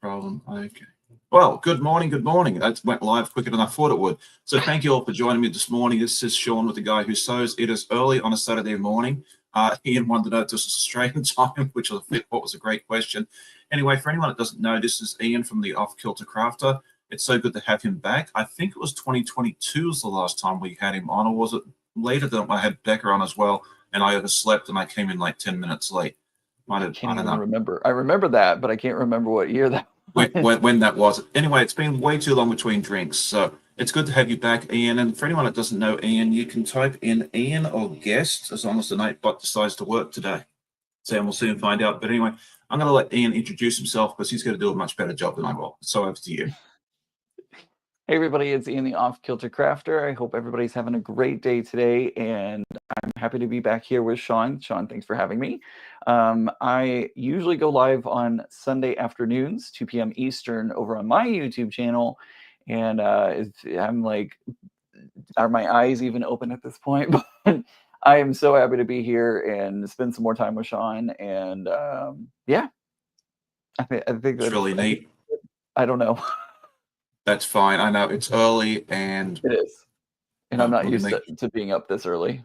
problem. Okay. Well, good morning. Good morning. That went live quicker than I thought it would. So thank you all for joining me this morning. This is Sean with the guy who sews. It is early on a Saturday morning. Ian wanted to know if this is Australian time, which I think what was a great question. Anyway, for anyone that doesn't know, this is Ian from the Off Kilter Crafter. It's so good to have him back. I think it was 2022 was the last time we had him on, or was it later that I had Becca on as well, and I overslept and I came in like 10 minutes late. I can't even remember. I remember that, but I can't remember what year that was. When that was. Anyway, it's been way too long between drinks, so it's good to have you back, Ian. And for anyone that doesn't know Ian, you can type in Ian or guest as long as the Nightbot decides to work today. So we'll soon find out. But anyway, I'm going to let Ian introduce himself because he's going to do a much better job than I will. So over to you. Hey everybody, it's Ian the Off Kilter Crafter. I hope everybody's having a great day today, and I'm happy to be back here with Sean. Sean, thanks for having me. I usually go live on Sunday afternoons, 2 p.m. Eastern, over on my YouTube channel, and I'm like, are my eyes even open at this point? But I am so happy to be here and spend some more time with Sean, and yeah, I think that's really neat. I don't know. That's fine. I know it's early, and it is, and I'm not used to being up this early.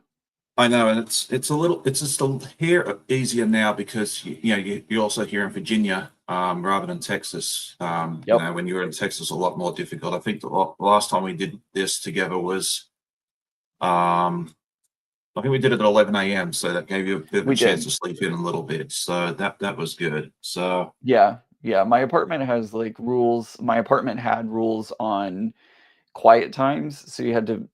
I know, and it's just a here easier now because you're also here in Virginia rather than Texas. Yep. You know, when you were in Texas, a lot more difficult. I think the last time we did this together was, I think we did it at 11 a.m. So that gave you a bit of a chance to sleep in a little bit. So that was good. So yeah, my apartment has like rules. My apartment had rules on quiet times, so you had to,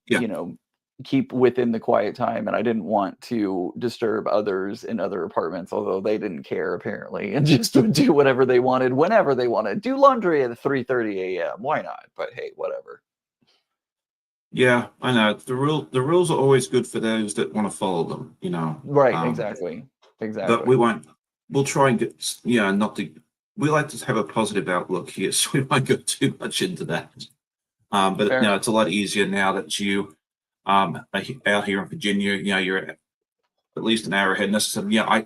keep within the quiet time, and I didn't want to disturb others in other apartments, although they didn't care apparently, and just would do whatever they wanted, whenever they wanted. Do laundry at 3:30 a.m. Why not? But hey, whatever. Yeah, I know. The rules are always good for those that want to follow them, Right, exactly. But we'll try and get, we like to have a positive outlook here, so we won't go too much into that. But it's a lot easier now that you are out here in Virginia. You're at least an hour ahead. And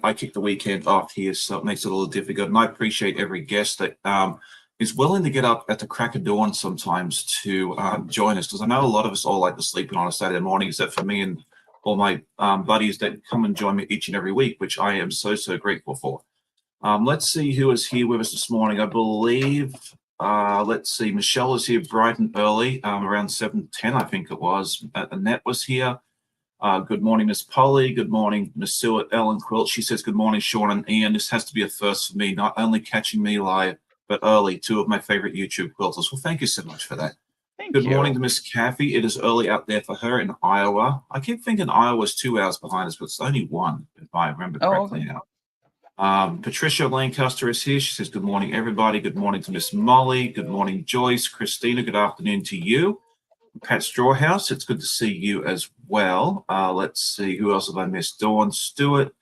I kick the weekend off here, so it makes it a little difficult. And I appreciate every guest that is willing to get up at the crack of dawn sometimes to join us, because I know a lot of us all like to sleep in on a Saturday morning, except for me and all my buddies that come and join me each and every week, which I am so grateful for. Let's see who is here with us this morning. I believe, let's see, Michelle is here bright and early, around 7:10, I think it was. Annette was here. Good morning, Miss Polly. Good morning, Miss Sue Ellen Quilt. She says, good morning, Sean and Ian. This has to be a first for me, not only catching me live, but early, two of my favorite YouTube quilters. Well, thank you so much for that. Good morning to Miss Kathy. It is early out there for her in Iowa. I keep thinking Iowa's 2 hours behind us, but it's only one, if I remember correctly now. Patricia Lancaster is here. She says, good morning, everybody. Good morning to Miss Molly. Good morning, Joyce. Christina, good afternoon to you. Pat Strawhouse, it's good to see you as well. Let's see, who else have I missed? Dawn Stewart,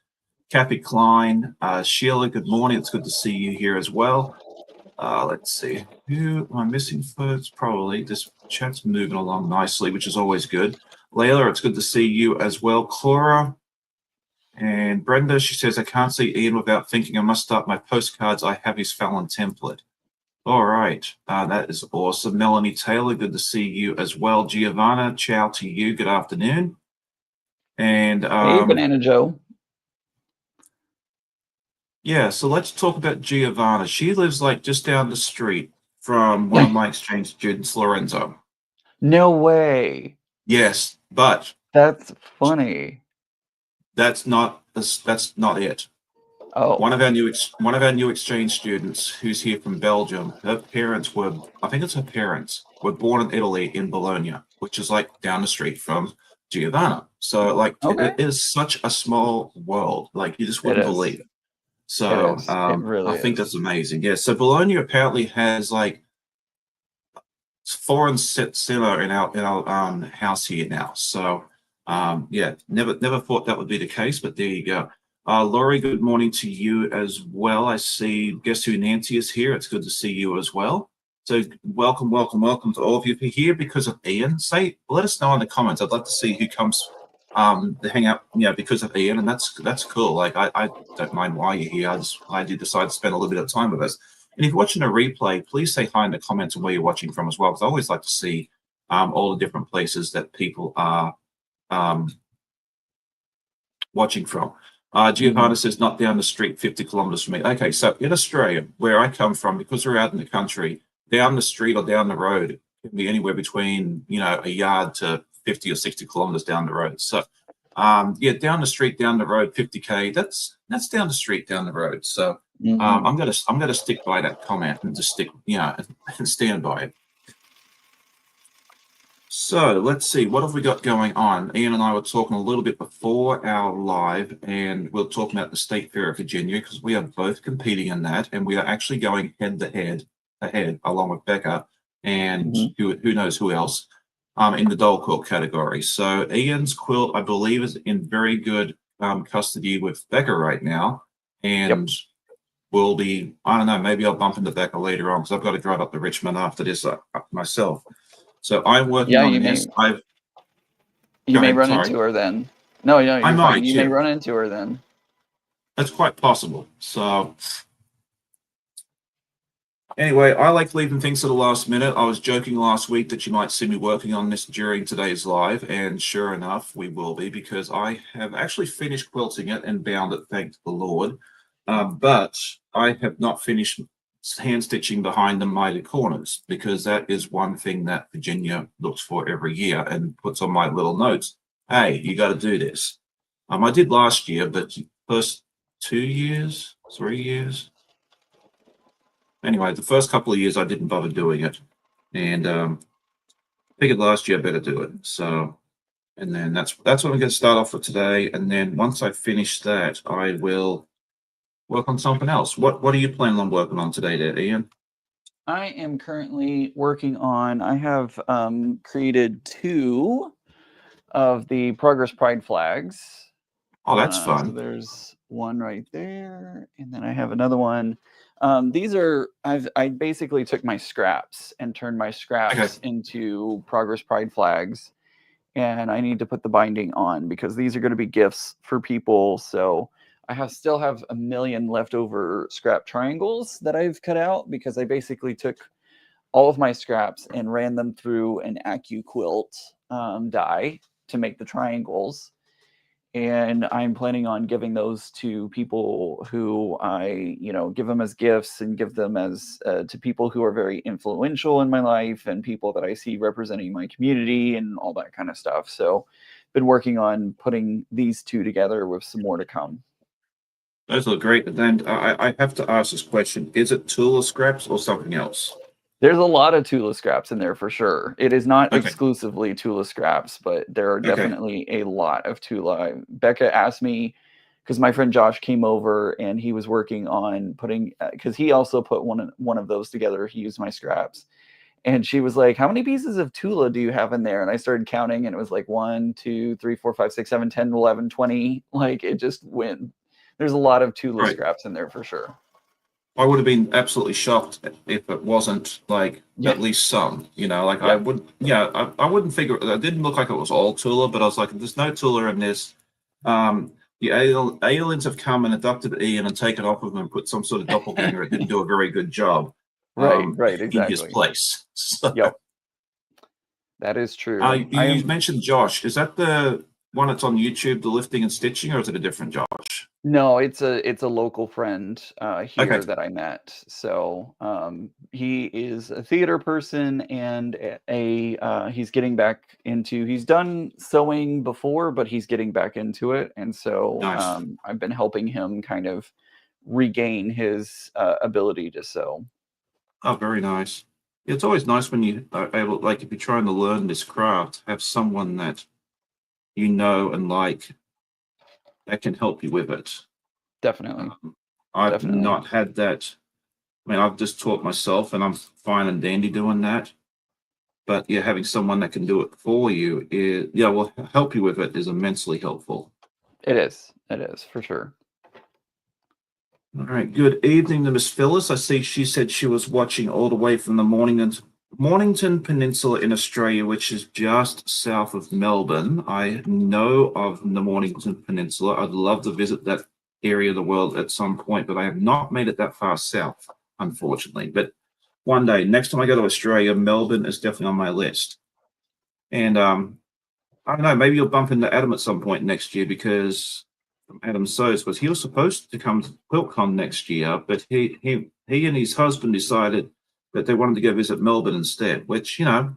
Kathy Klein, Sheila, good morning. It's good to see you here as well. Let's see, who am I missing first? Probably this chat's moving along nicely, which is always good. Layla, it's good to see you as well. Cora and Brenda, she says, I can't see Ian without thinking I must start my postcards. I have his Fallon template. All right, that is awesome. Melanie Taylor, good to see you as well. Giovanna, ciao to you. Good afternoon. And hey, Banana Joe. Yeah, so let's talk about Giovanna. She lives like just down the street from one of my exchange students, Lorenzo. No way. Yes, but that's funny. That's not it. Oh, one of our new exchange students who's here from Belgium. Her parents were, I think it's her parents, were born in Italy in Bologna, which is like down the street from Giovanna. So like it is such a small world, like you just wouldn't believe. So I think that's amazing. Yeah. So Bologna apparently has like foreign center in our house here now. So yeah, never thought that would be the case, but there you go. Laurie, good morning to you as well. I see, guess who, Nancy is here. It's good to see you as well. So welcome to all of you. If you're here because of Ian, let us know in the comments. I'd love to see who comes to hang out, because of Ian, and that's cool. Like I don't mind why you're here. I do decide to spend a little bit of time with us. And if you're watching a replay, please say hi in the comments and where you're watching from as well, because I always like to see all the different places that people are watching from. Giovanna says, not down the street, 50 kilometers from me. Okay, so in Australia, where I come from, because we're out in the country, down the street or down the road can be anywhere between, a yard to 50 or 60 kilometers down the road. So, yeah, down the street, down the road, 50K, that's down the street, down the road. So I'm gonna stick by that comment and just stick, and stand by it. So let's see, what have we got going on? Ian and I were talking a little bit before our live, and we're talking about the State Fair of Virginia, because we are both competing in that, and we are actually going head to head along with Becca and who knows who else in the doll quilt category. So Ian's quilt, I believe, is in very good custody with Becca right now, and will be, I don't know, maybe I'll bump into Becca later on, because I've got to drive up to Richmond after this myself. So I'm working on this. You may run into her then. No, you're fine. You may run into her then. That's quite possible. So anyway, I like leaving things to the last minute. I was joking last week that you might see me working on this during today's live, and sure enough, we will be, because I have actually finished quilting it and bound it, thank the Lord. But I have not finished hand stitching behind the mitered corners, because that is one thing that Virginia looks for every year and puts on my little notes. Hey, you got to do this. I did last year, but first 2 years, 3 years. Anyway, the first couple of years I didn't bother doing it, and figured last year I better do it. So, and then that's what I'm going to start off with today. And then once I finish that, I will work on something else. What are you planning on working on today there, Ian? I am currently working on, I have created 2 of the Progress Pride flags. Oh, that's fun. So there's one right there, and then I have another one. These are, I basically took my scraps and turned my scraps into Progress Pride flags, and I need to put the binding on, because these are going to be gifts for people. So I still have a million leftover scrap triangles that I've cut out, because I basically took all of my scraps and ran them through an AccuQuilt die to make the triangles. And I'm planning on giving those to people who I, give them as gifts, and give them as to people who are very influential in my life, and people that I see representing my community and all that kind of stuff. So been working on putting these 2 together, with some more to come. Those look great. And then I have to ask this question. Is it Tula scraps or something else? There's a lot of Tula scraps in there for sure. It is not exclusively Tula scraps, but there are definitely a lot of Tula. Becca asked me, because my friend Josh came over and he was working on putting, because he also put one of those together. He used my scraps. And she was like, how many pieces of Tula do you have in there? And I started counting, and it was like 1, 2, 3, 4, 5, 6, 7, 10, 11, 20. Like, it just went. There's a lot of Tula scraps in there for sure. I would have been absolutely shocked if it wasn't like at least some, I wouldn't figure it didn't look like it was all Tula, but I was like, if there's no Tula in this, the aliens have come and abducted Ian and taken off of him and put some sort of doppelganger. It didn't do a very good job. Right, exactly. In his place. So, that is true. You mentioned Josh. Is that the one that's on YouTube, the lifting and stitching, or is it a different Josh? No, it's a local friend here that I met. So he is a theater person, and he's getting back into, he's done sewing before, but he's getting back into it. And so I've been helping him kind of regain his ability to sew. Oh, very nice. It's always nice when you are able, like, if you're trying to learn this craft, have someone that you know and like that can help you with it. Definitely. I've not had that. I mean, I've just taught myself, and I'm fine and dandy doing that. But yeah, having someone that can do it for you will help you with it is immensely helpful. It is for sure. All right. Good evening to Miss Phyllis. I see she said she was watching all the way from the Mornington Peninsula in Australia, which is just south of Melbourne. I know of the Mornington Peninsula. I'd love to visit that area of the world at some point, but I have not made it that far south. unfortunately. But one day, next time I go to Australia, Melbourne is definitely on my list. And I don't know, maybe you'll bump into Adam at some point next year because Adam Sows was he was supposed to come to QuiltCon next year, but he and his husband decided that they wanted to go visit Melbourne instead, which, you know.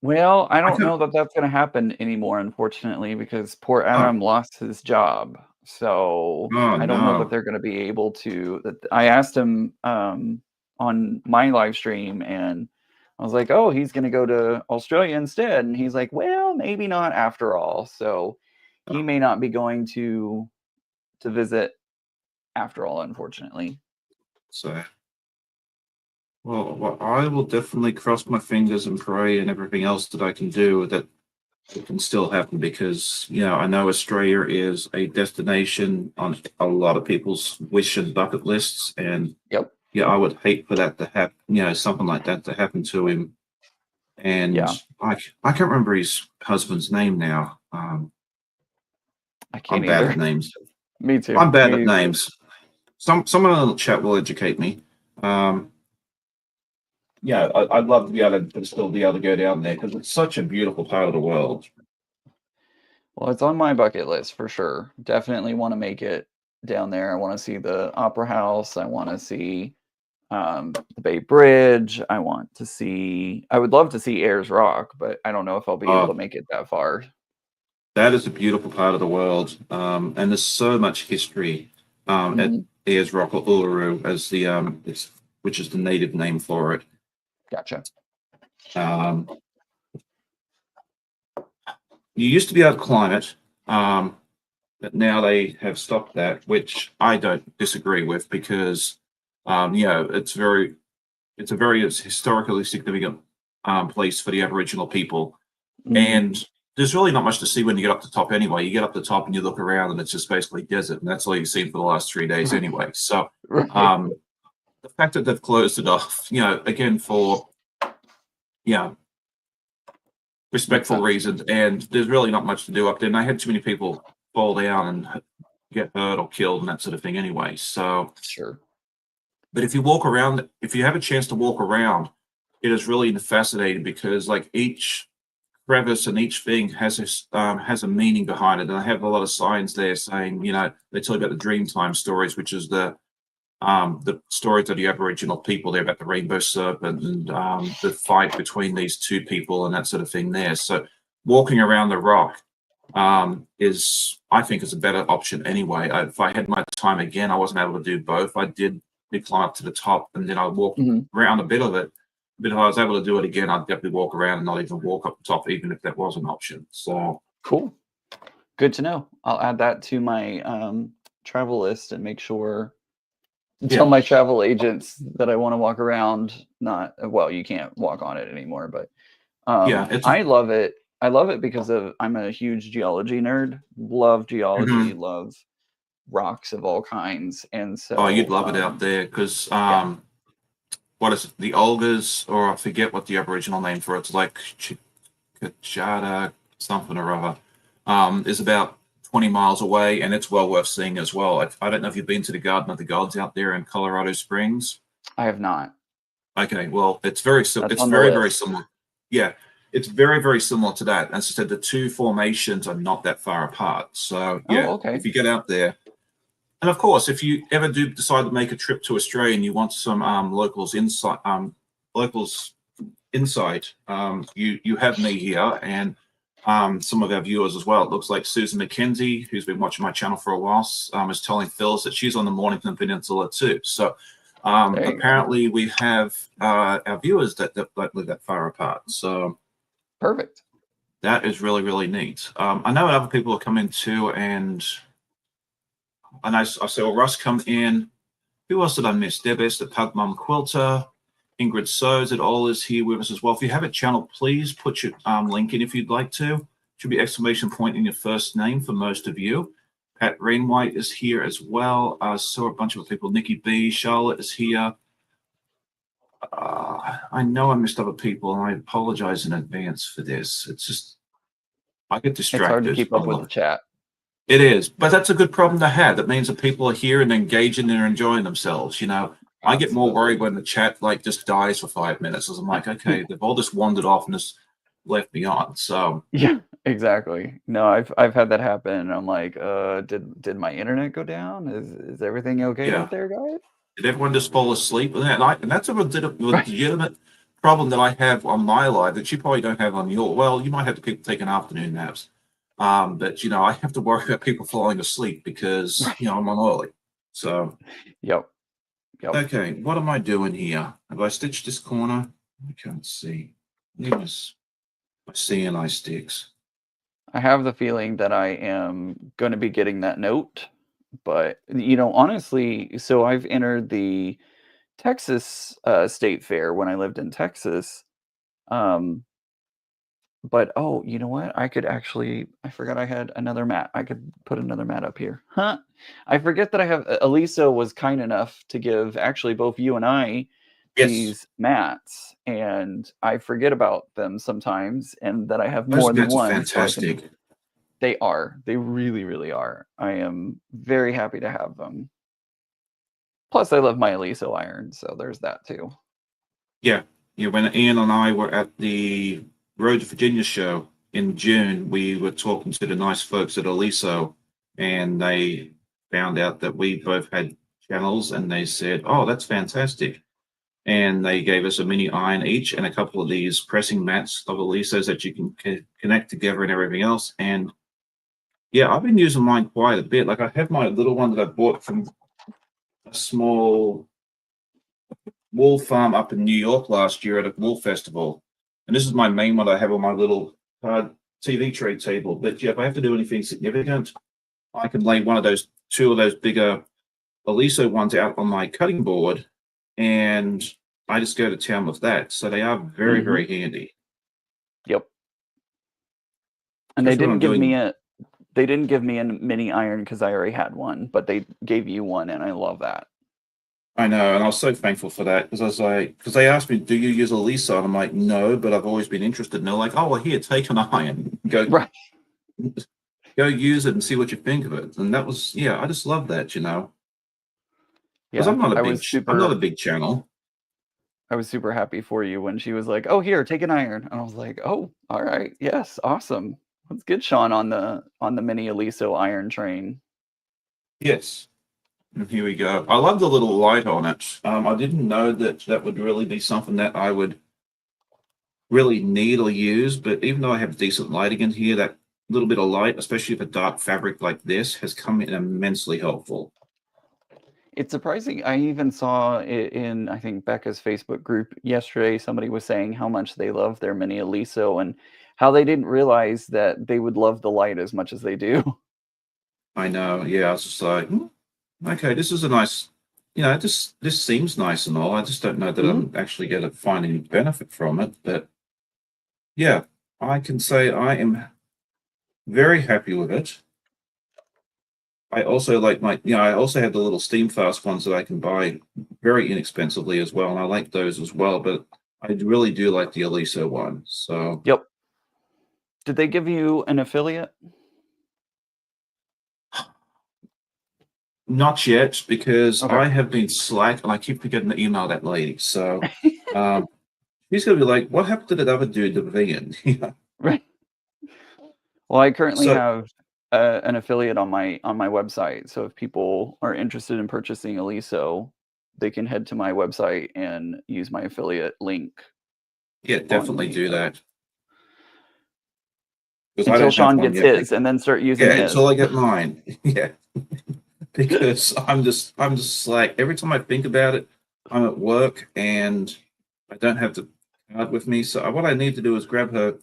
Well, I I don't can, know that that's going to happen anymore, unfortunately, because poor oh, Adam lost his job. So oh I don't know that no. they're going to be able to. That I asked him on my live stream, and I was like, "Oh, he's going to go to Australia instead," and he's like, "Well, maybe not after all." So he may not be going to visit after all, unfortunately. So, well, I will definitely cross my fingers and pray and everything else that I can do that it can still happen because, you know, I know Australia is a destination on a lot of people's wish and bucket lists. And Yep. yeah, I would hate for that to happen, you know, something like that to happen to him. And Yeah. I can't remember his husband's name now. I I'm can't bad either. at names. Me too. I'm bad at Me too. names. Someone in the chat will educate me. Yeah, I'd love to be able to still be able to go down there because it's such a beautiful part of the world. Well, it's on my bucket list for sure. Definitely want to make it down there. I want to see the Opera House. I want to see the Bay Bridge. I want to see. I would love to see Ayers Rock, but I don't know if I'll be able Uh, to make it that far. that is a beautiful part of the world, and there's so much history at Mhm. Ayers Rock or Uluru, as the which is the native name for it. Gotcha. Um, you used to be able to climb it, but now they have stopped that, which I don't disagree with because you know it's a very historically significant place for the Aboriginal people. Mhm. And there's really not much to see when you get up the top anyway. You get up the top and you look around and it's just basically desert. And that's all you've seen for the last 3 days anyway. So Right. the fact that they've closed it off, you know, again, for, you know, Makes respectful sense. reasons. And there's really not much to do up there. And I had too many people fall down and get hurt or killed and that sort of thing anyway. So, Sure. but if you walk around, if you have a chance to walk around, it is really fascinating because like each crevice and each thing has a meaning behind it. And I have a lot of signs there saying, you know, they tell you about the Dreamtime stories, which is the stories of the Aboriginal people there about the rainbow serpent and the fight between these two people and that sort of thing there. So walking around the rock is, I think, is a better option anyway. If I had my time again, I wasn't able to do both. I did climb up to the top and then I walked Mhm. around a bit of it. But if I was able to do it again, I'd definitely walk around and not even walk up the top, even if that was an option. So Cool. Good to know. I'll add that to my travel list and make sure tell yeah, my travel agents that I want to walk around. Not well, you can't walk on it anymore, but yeah, it's I love it. I love it because of I'm a huge geology nerd. Love geology, mhm. love rocks of all kinds, and Oh, you'd so love it out there because yeah, what is it? The Olgas, or I forget what the Aboriginal name for it's like Chada something or other, is about 20 miles away, and it's well worth seeing as well. I don't know if you've been to the Garden of the Gods out there in Colorado Springs. I have not. Okay, well, it's very That's it's on the very list. similar. Yeah, it's very similar to that. As I said, the two formations are not that far apart. So Oh, yeah, okay. if you get out there, and of course, if you ever do decide to make a trip to Australia and you want some locals insight, you have me here and some of our viewers as well. It looks like Susan McKenzie, who's been watching my channel for a while, is telling Phils that she's on the Mornington Peninsula too. So There you go. apparently we have our viewers that live that far apart. So Perfect. that is really neat. I know other people are coming too, and I saw Russ come in. Who else did I miss? Debes, the Pug Mum Quilter, Ingrid Sows, it all is here with us as well. If you have a channel, please put your link in if you'd like to. Should be exclamation point in your first name for most of you. Pat Rainwhite is here as well. I saw a bunch of people. Nikki B, Charlotte is here. I know I missed other people, and I apologize in advance for this. It's just I get It's hard to distracted keep a up with the lot. chat. It is, but that's a good problem to have. That means that people are here and engaging and enjoying themselves. You know, I get more Absolutely. worried when the chat like just dies for 5 minutes. Because I'm like, okay, they've all just wandered off and just left me on. So Yeah, exactly. No, I've had that happen, and I'm like, did my internet go down? Is everything okay yeah, out there, guys? did everyone just fall asleep? And that's a Right. legitimate problem that I have on my live that you probably don't have on your. Well, you might have to people taking afternoon naps. But I have to worry about people falling asleep because Right. I'm on early. So Yep. Yep. okay, what am I doing here? Have I stitched this corner? I can't see. Yes, my CNI sticks. I have the feeling that I am going to be getting that note, but honestly, so I've entered the Texas State Fair when I lived in Texas. Um, but oh, you know what? I forgot I had another mat. I could put another mat up here. Huh? I forget that I have. Elisa was kind enough to give actually both you and I Yes, these mats, and I forget about them sometimes, and that I have those more than mats are one, so I can. fantastic. They are. They really, really are. I am very happy to have them. Plus, I love my Eliso iron, so there's that too. Yeah, yeah. When Ian and I were at the Road to Virginia show in June, we were talking to the nice folks at Aliso, and they found out that we both had channels, and they said, "Oh, that's fantastic." And they gave us a mini iron each and a couple of these pressing mats of Alisos that you can connect together and everything else. And yeah, I've been using mine quite a bit. Like I have my little one that I bought from a small wool farm up in New York last year at a wool festival. And this is my main one I have on my little TV tray table. But yeah, if I have to do anything significant, I can lay two of those bigger Aliso ones out on my cutting board, and I just go to town with that. So they are very, Hmm. very handy. Yep. And Especially when I'm doing. they didn't give me a mini iron because I already had one, but they gave you one, and I love that. I know, and I was so thankful for that because I was like, because they asked me, "Do you use Aliso?" And I'm like, "No," but I've always been interested. And they're like, "Oh, well, here, take an iron, Right. go use it and see what you think of it." And that was, yeah, I just love that. Because Yeah. I'm not a big channel. I was super happy for you when she was like, "Oh, here, take an iron." And I was like, "Oh, all right. Yes, awesome. Let's get Sean on the mini Eliso iron train." Yes, and here we go. I love the little light on it. I didn't know that that would really be something that I would really need or use, but even though I have decent lighting in here, that little bit of light, especially with a dark fabric like this, has come in immensely helpful. It's surprising. I even saw it in, I think, Becca's Facebook group yesterday. Somebody was saying how much they love their mini Eliso and how they didn't realize that they would love the light as much as they do. I know, yeah, I was just like, okay, this is a nice, this seems nice and all. I just don't know that Hmm. I'm actually going to find any benefit from it. But yeah, I can say I am very happy with it. I also like I also have the little steam fast ones that I can buy very inexpensively as well, and I like those as well. But I really do like the Eliso one. So Yep. Did they give you an affiliate? not yet because Okay. I have been slack and I keep forgetting to email that lady. So um, he's gonna be like, "What happened to that other dude, the vegan?" Right. Well, I currently So have an affiliate on my website. So if people are interested in purchasing Eliso, they can head to my website and use my affiliate link yeah, on definitely the do that because I until don't have Sean one gets yet. his, and then start using Yeah, his. until I get mine. Yeah, because I'm just like every time I think about it, I'm at work and I don't have the card with me. So what I need to do is grab her,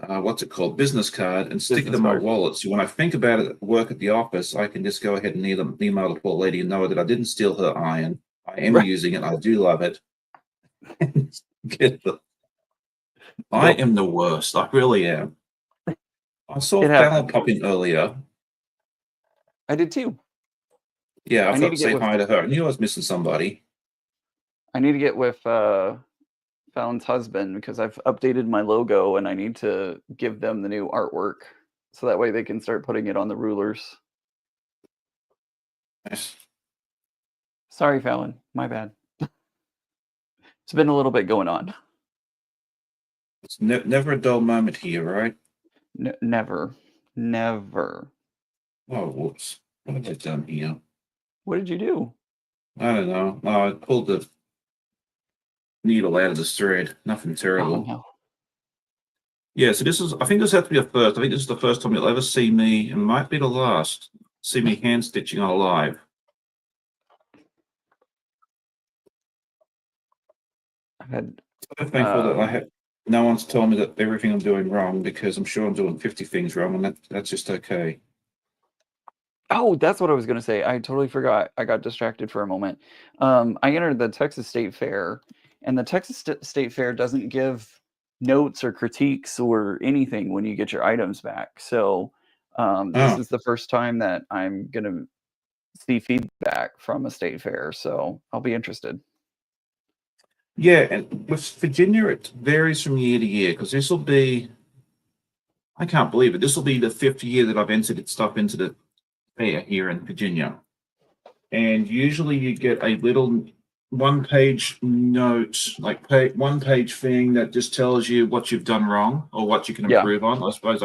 what's it called, business card, and stick it Business in my card. wallet. So when I think about it at work at the office, I can just go ahead and email the poor lady and know that I didn't steal her iron. I am Right. using it. I do love it. I Yep. am the worst. I really am. I saw It Fallon happens. pop in earlier. I did too. Yeah, I I need thought to to get say with hi to her. I knew I was missing somebody. I need to get with Fallon's husband because I've updated my logo and I need to give them the new artwork so that way they can start putting it on the rulers. Yes. Sorry, Fallon. My bad. It's been a little bit going on. It's never a dull moment here, right? Never. Never. Oh, whoops. What have I done here? What did you do? I don't know. Oh, I pulled the needle out of the thread. Nothing Oh, terrible. no. Yeah, so I think this has to be a first. I think this is the first time you'll ever see me, and might be the last, see me hand stitching on a live. I've had I'm thankful that no one's told me that everything I'm doing wrong, because I'm sure I'm doing 50 things wrong, and that's just okay. Oh, that's what I was going to say. I totally forgot. I got distracted for a moment. I entered the Texas State Fair, and the Texas State Fair doesn't give notes or critiques or anything when you get your items back. So this Oh, is the first time that I'm going to see feedback from a state fair. So I'll be interested. yeah, and with Virginia, it varies from year to year, because this will be, I can't believe it, this will be the 5th year that I've entered stuff into the fair here in Virginia. And usually you get a little one-page note, like one-page thing that just tells you what you've done wrong or what you can Yeah. improve on. I suppose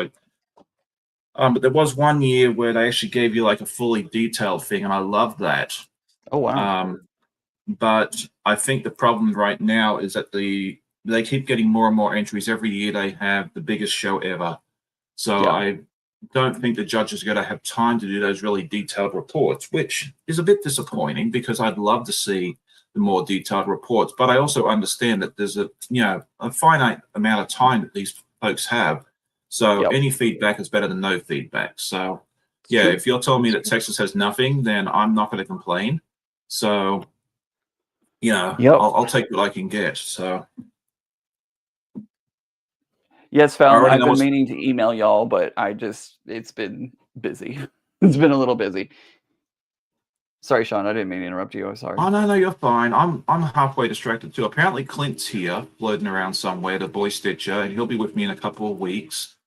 but there was one year where they actually gave you like a fully detailed thing, and I loved that. Oh, wow. But I think the problem right now is that they keep getting more and more entries every year. They have the biggest show ever, so Yeah. I don't think the judges are going to have time to do those really detailed reports, which is a bit disappointing, because I'd love to see the more detailed reports. But I also understand that there's a finite amount of time that these folks have. So Yep. any feedback is better than no feedback. So It's yeah, true. if you're telling me that Texas has nothing, then I'm not going to complain. So Yep. I'll take what I can get. So Yes, I Fallon, already I've know been what's. meaning to email y'all, but it's been busy. It's been a little busy. Sorry, Sean, I didn't mean to interrupt you. I'm sorry. Oh no, you're fine. I'm halfway distracted too. Apparently Clint's here, floating around somewhere, the boy stitcher, and he'll be with me in a couple of weeks.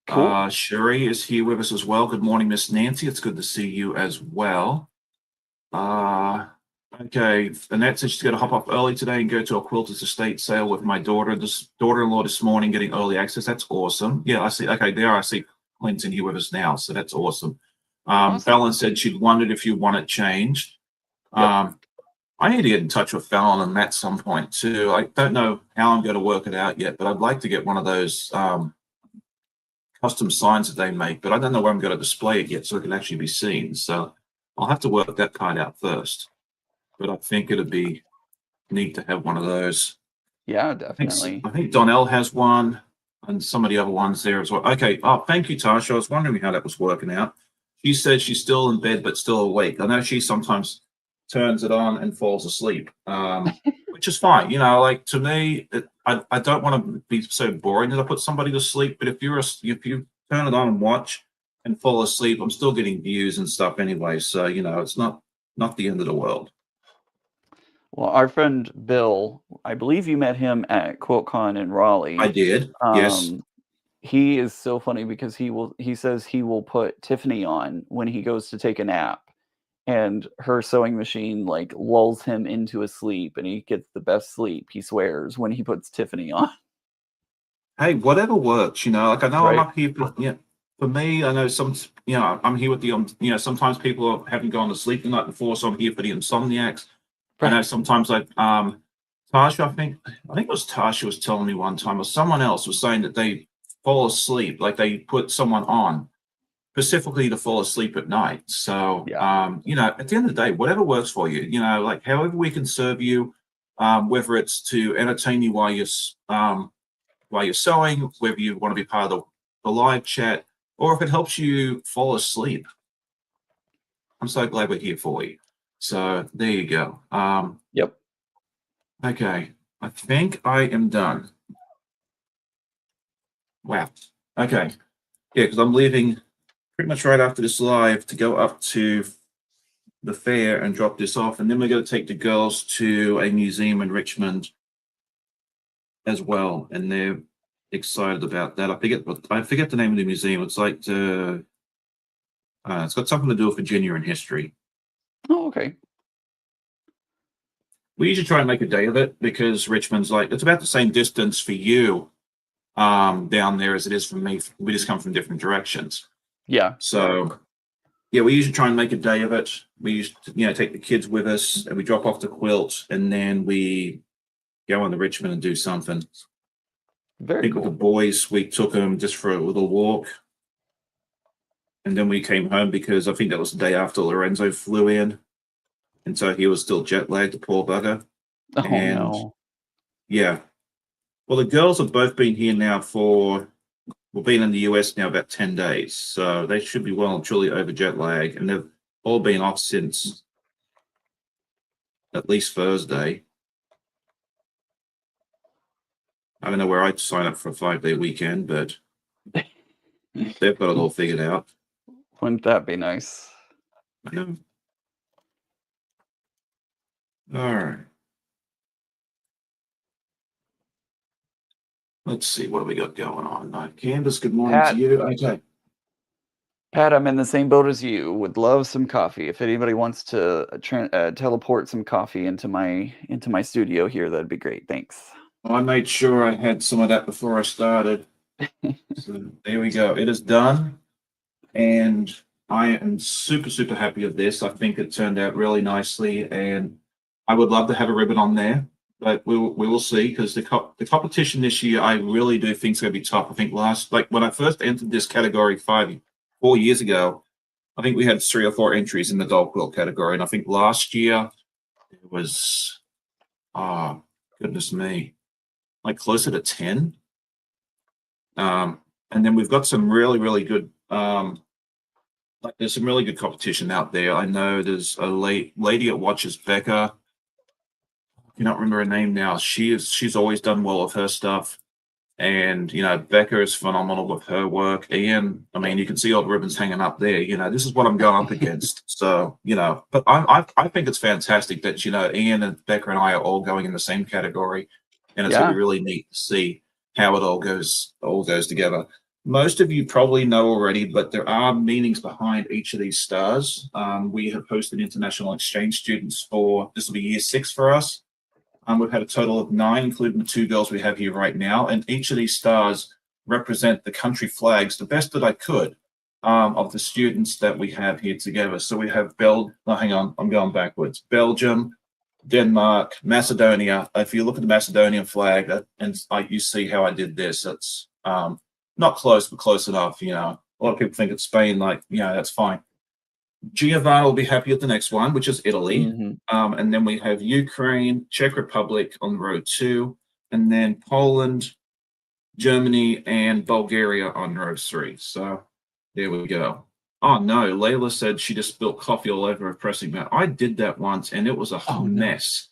Cool. Sherry is here with us as well. Good morning, Miss Nancy. It's good to see you as well. Okay, Annette said she's going to hop off early today and go to a quilters estate sale with my daughter-in-law this morning, getting early access. That's awesome. Yeah, I see. Okay, there I see Clint's in here with us now, so that's awesome. Awesome. Fallon said she'd wondered if you want it changed. Yep. I need to get in touch with Fallon and Matt some point too. I don't know how I'm going to work it out yet, but I'd like to get one of those custom signs that they make, but I don't know where I'm going to display it yet so it can actually be seen. So I'll have to work that part out first. But I think it'd be neat to have one of those. Yeah, definitely. I think Donnell has one, and some of the other ones there as well. Okay. Oh, thank you, Tasha. I was wondering how that was working out. She said she's still in bed but still awake. I know she sometimes turns it on and falls asleep, which is fine. Like to me, I don't want to be so boring that I put somebody to sleep. But if you turn it on and watch and fall asleep, I'm still getting views and stuff anyway. So it's not the end of the world. Well, our friend Bill, I believe you met him at QuiltCon in Raleigh. I did. Yes. He is so funny because he says he will put Tiffany on when he goes to take a nap, and her sewing machine like lulls him into a sleep, and he gets the best sleep, he swears, when he puts Tiffany on. Hey, whatever works. Like I know I'm Right. up here for me, I know I'm here with the sometimes people haven't gone to sleep the night before, so I'm here for the insomniacs. I know sometimes Tasha, I think it was Tasha was telling me one time, or someone else was saying that they fall asleep, like they put someone on specifically to fall asleep at night. So Yeah. at the end of the day, whatever works for you, like however we can serve you, whether it's to entertain you while you're sewing, whether you want to be part of the live chat, or if it helps you fall asleep. I'm so glad we're here for you. So there you go. Yep. Okay, I think I am done. Wow. Okay. Yeah, because I'm leaving pretty much right after this live to go up to the fair and drop this off, and then we're going to take the girls to a museum in Richmond as well, and they're excited about that. I forget the name of the museum. It's like it's got something to do with Virginia and history. Oh, okay. We usually try and make a day of it because Richmond's like, it's about the same distance for you down there as it is for me. We just come from different directions. Yeah. So yeah, we usually try and make a day of it. We used to, take the kids with us and we drop off the quilt and then we go on to Richmond and do something. I Very think with the cool. boys, we took them just for a little walk. And then we came home because I think that was the day after Lorenzo flew in. And so he was still jet lagged, the poor bugger. Oh And no. yeah, well, the girls have both been here now been in the US now about 10 days. So they should be well and truly over jet lag. And they've all been off since at least Thursday. I don't know where I'd sign up for a 5-day weekend, but they've got it all figured out. Wouldn't that be nice? I know. All right. Let's see, what do we got going on? Candace, good morning Pat, to you. Okay. Pat, I'm in the same boat as you. Would love some coffee. If anybody wants to teleport some coffee into my studio here, that'd be great. Thanks. Well, I made sure I had some of that before I started. So there we go. It is done. And I am super, super happy with this. I think it turned out really nicely. And I would love to have a ribbon on there, but we will see because the competition this year, I really do think is going to be tough. I think when I first entered this category 4 years ago, I think we had 3 or 4 entries in the doll quilt category. And I think last year it was, oh, goodness me, like closer to 10. And then we've got some really, really good, there's some really good competition out there. I know there's a lady at Watches, Becca. I cannot remember her name now. She's always done well with her stuff. And, Becca is phenomenal with her work. Ian, I mean, you can see all the ribbons hanging up there. This is what I'm going up against. So, but I think it's fantastic that, Ian and Becca and I are all going in the same category. And it's going to be really neat to see how it all goes together. Most of you probably know already, but there are meanings behind each of these stars. We have hosted international exchange students this will be year 6 for us. We've had a total of 9, including the 2 girls we have here right now. And each of these stars represent the country flags, the best that I could, of the students that we have here together. So we have hang on, I'm going backwards. Belgium, Denmark, Macedonia. If you look at the Macedonian flag, and you see how I did this, it's not close, but close enough. A lot of people think it's Spain, that's fine. Giovanna will be happy with the next one, which is Italy. And then we have Ukraine, Czech Republic on row 2, and then Poland, Germany, and Bulgaria on row 3. So there we go. Oh no, Layla said she just spilled coffee all over her pressing mat. I did that once and it was a mess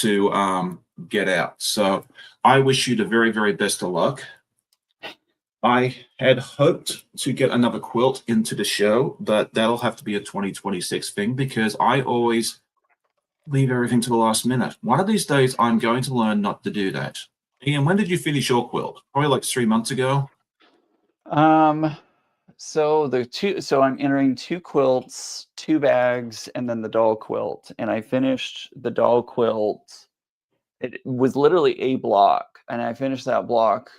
to get out. So I wish you the very, very best of luck. I had hoped to get another quilt into the show, but that'll have to be a 2026 thing because I always leave everything to the last minute. One of these days, I'm going to learn not to do that. Ian, when did you finish your quilt? Probably like 3 months ago. So I'm entering 2 quilts, 2 bags, and then the doll quilt. And I finished the doll quilt. It was literally a block, and I finished that block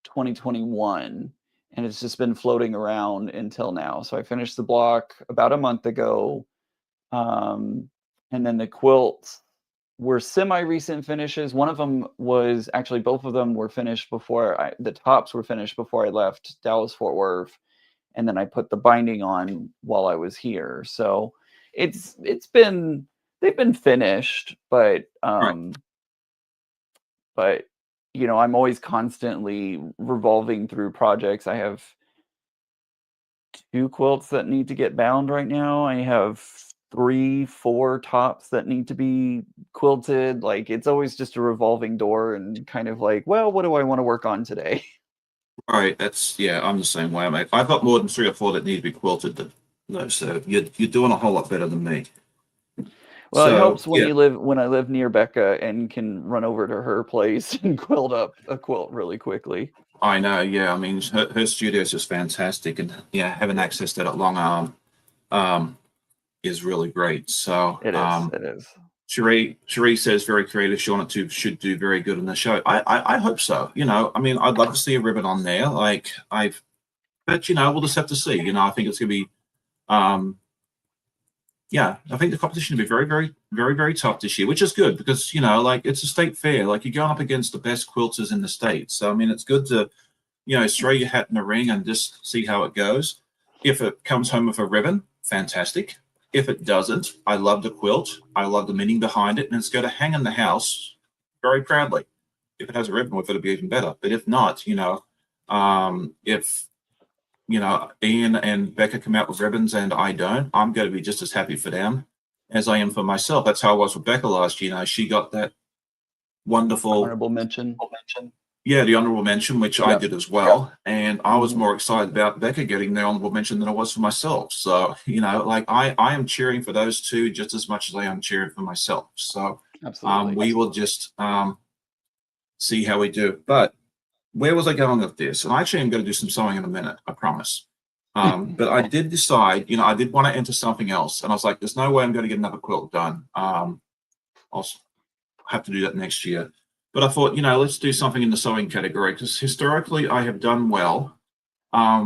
2021, and it's just been floating around until now. So I finished the block about a month ago, and then the quilts were semi-recent finishes. One of them was actually, both of them were finished before the tops were finished before I left Dallas Fort Worth, and then I put the binding on while I was here. So they've been finished, but but I'm always constantly revolving through projects. I have 2 quilts that need to get bound right now. I have 3, 4 tops that need to be quilted. Like, it's always just a revolving door and kind of like, well, what do I want to work on today? All right, I'm the same way, mate. I've got more than 3 or 4 that need to be quilted. So you're doing a whole lot better than me. Well, it helps when I live near Becca and can run over to her place and quilt up a quilt really quickly. I know, yeah. I mean, her studio is just fantastic, and having access to that long arm is really great. So it is. Cherie says very creative. Sean it too should do very good in the show. I hope so. You know, I mean, I'd love to see a ribbon on there. Like but you know, we'll just have to see. You know, I think it's gonna be yeah, I think the competition will be very, very, very, very tough this year, which is good because you know, like it's a state fair. Like you're going up against the best quilters in the state. So I mean, it's good to you know throw your hat in the ring and just see how it goes. If it comes home with a ribbon, fantastic. If it doesn't, I love the quilt. I love the meaning behind it, and it's going to hang in the house very proudly. If it has a ribbon with it, it'll be even better. But if not, you know, if you know, Ian and Becca come out with ribbons and I don't, I'm going to be just as happy for them as I am for myself. That's how I was with Becca last year. You know, she got that wonderful Honorable mention. yeah, the honorable mention, which I did as well. And I was Mhm. more excited about Becca getting the honorable mention than I was for myself. So, you know, like I am cheering for those two just as much as I am cheering for myself. So Absolutely. we will just see how we do. But where was I going with this? And actually, I'm going to do some sewing in a minute, I promise. But I did decide, you know, I did want to enter something else. And I was like, there's no way I'm going to get another quilt done. I'll have to do that next year. But I thought, you know, let's do something in the sewing category because historically I have done well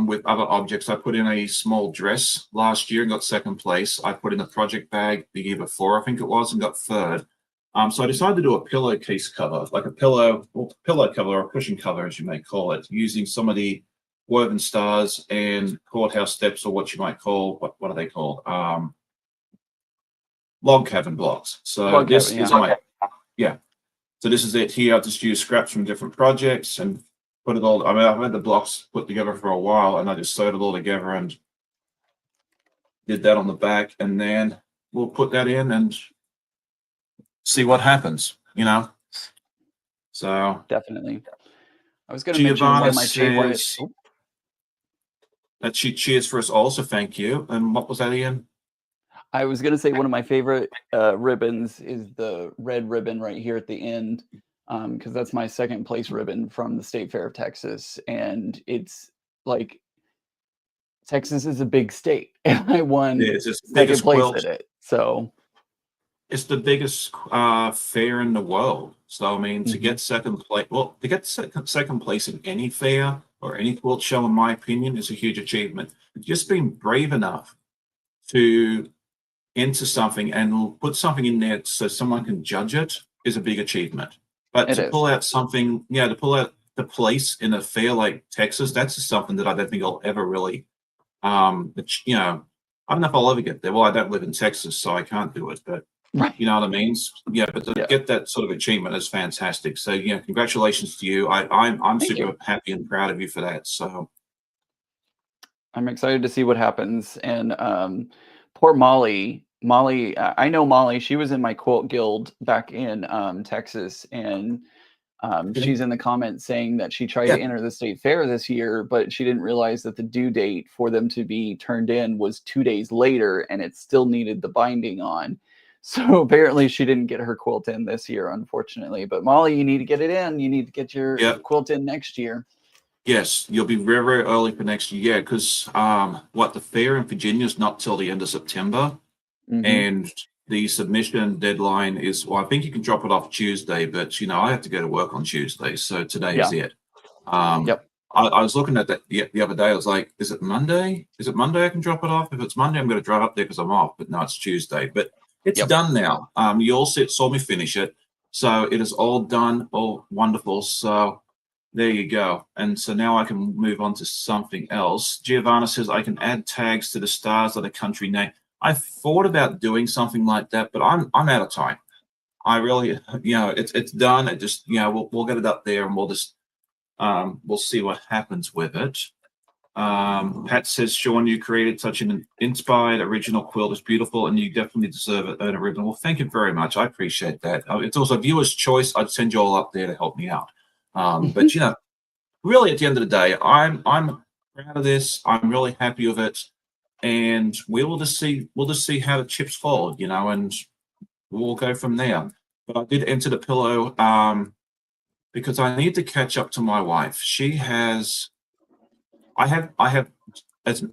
with other objects. I put in a small dress last year and got second place. I put in a project bag the year before, I think it was, and got third. So I decided to do a pillowcase cover, like a pillow cover or a cushion cover, as you may call it, using some of the woven stars and courthouse steps, or what you might call what are they called? Log cabin blocks. So Log this cabin, is yeah. my yeah. So this is it here. I just use scraps from different projects and put it all. I mean, I've had the blocks put together for a while, and I just sewed it all together and did that on the back, and then we'll put that in and see what happens. You know. So Definitely. I was going to mention one Giovanna of my favorite. says that she cheers for us also. Thank you. And what was that, Ian? I was going to say one of my favorite ribbons is the red ribbon right here at the end, because that's my second place ribbon from the State Fair of Texas, and it's like Texas is a big state, and I won It's the second biggest place quilt. at it. So It's the biggest fair in the world. So I mean, to get second place, well, to get second place in any fair or any quilt show, in my opinion, is a huge achievement. Just being brave enough to enter something and put something in there so someone can judge it is a big achievement. But it to is. pull out something, yeah, to pull out the place in a fair like Texas, that's just something that I don't think I'll ever really, you know, I don't know if I'll ever get there. Well, I don't live in Texas, so I can't do it. But Right. you know what I mean? Yeah, but to Yeah. get that sort of achievement is fantastic. So yeah, congratulations to you. I'm Thank super you. happy and proud of you for that. So I'm excited to see what happens. And poor Molly. Molly, I know Molly. She was in my quilt guild back in Texas, and she's in the comments saying that she tried yeah, to enter the state fair this year, but she didn't realize that the due date for them to be turned in was 2 days later, and it still needed the binding on. So apparently she didn't get her quilt in this year, unfortunately. But Molly, you need to get it in. You need to get your yeah. quilt in next year. Yes, you'll be very, very early for next year because what the fair in Virginia is not till the end of September, Hmm. and the submission deadline is well, I think you can drop it off Tuesday, but you know I have to go to work on Tuesday, so today is Yeah. it. Um, Yep. I was looking at that the other day. I was like, is it Monday? Is it Monday I can drop it off? If it's Monday, I'm going to drive up there because I'm off. But no, it's Tuesday. But it's Yep. done now. You all saw me finish it, so it is all done, all wonderful. So there you go. And so now I can move on to something else. Giovanna says I can add tags to the stars of the country name. I thought about doing something like that, but I'm out of time. I really, you know, it's done. It just, you know, we'll get it up there and we'll see what happens with it. Pat says, Sean, you created such an inspired original quilt. It's beautiful, and you definitely deserve it. Earn a ribbon. Well, thank you very much. I appreciate that. It's also viewer's choice. I'd send you all up there to help me out. But you know, really, at the end of the day, I'm proud of this. I'm really happy with it, and we'll just see how the chips fall, you know, and we'll go from there. But I did enter the pillow because I need to catch up to my wife. She has, I have, as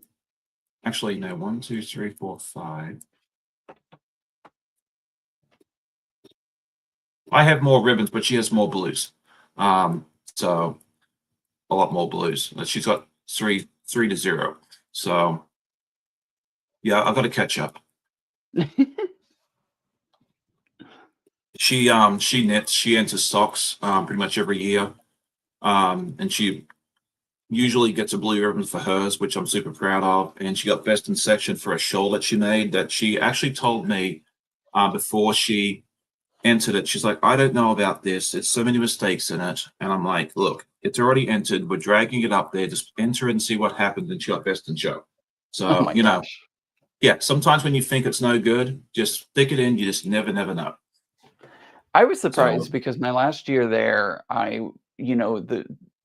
actually no, 1, 2, 3, 4, 5. I have more ribbons, but she has more blues. So a lot more blues. She's got 3-0. So yeah, I've got to catch up. She knits, she enters socks pretty much every year. And she usually gets a blue ribbon for hers, which I'm super proud of. And she got best in section for a shawl that she made that she actually told me before she entered it. She's like, I don't know about this. It's so many mistakes in it. And I'm like, look, it's already entered. We're dragging it up there. Just enter it and see what happens. And she got best in show. Oh So, my gosh. yeah, sometimes when you think it's no good, just stick it in. You just never know. I was So, surprised because my last year there,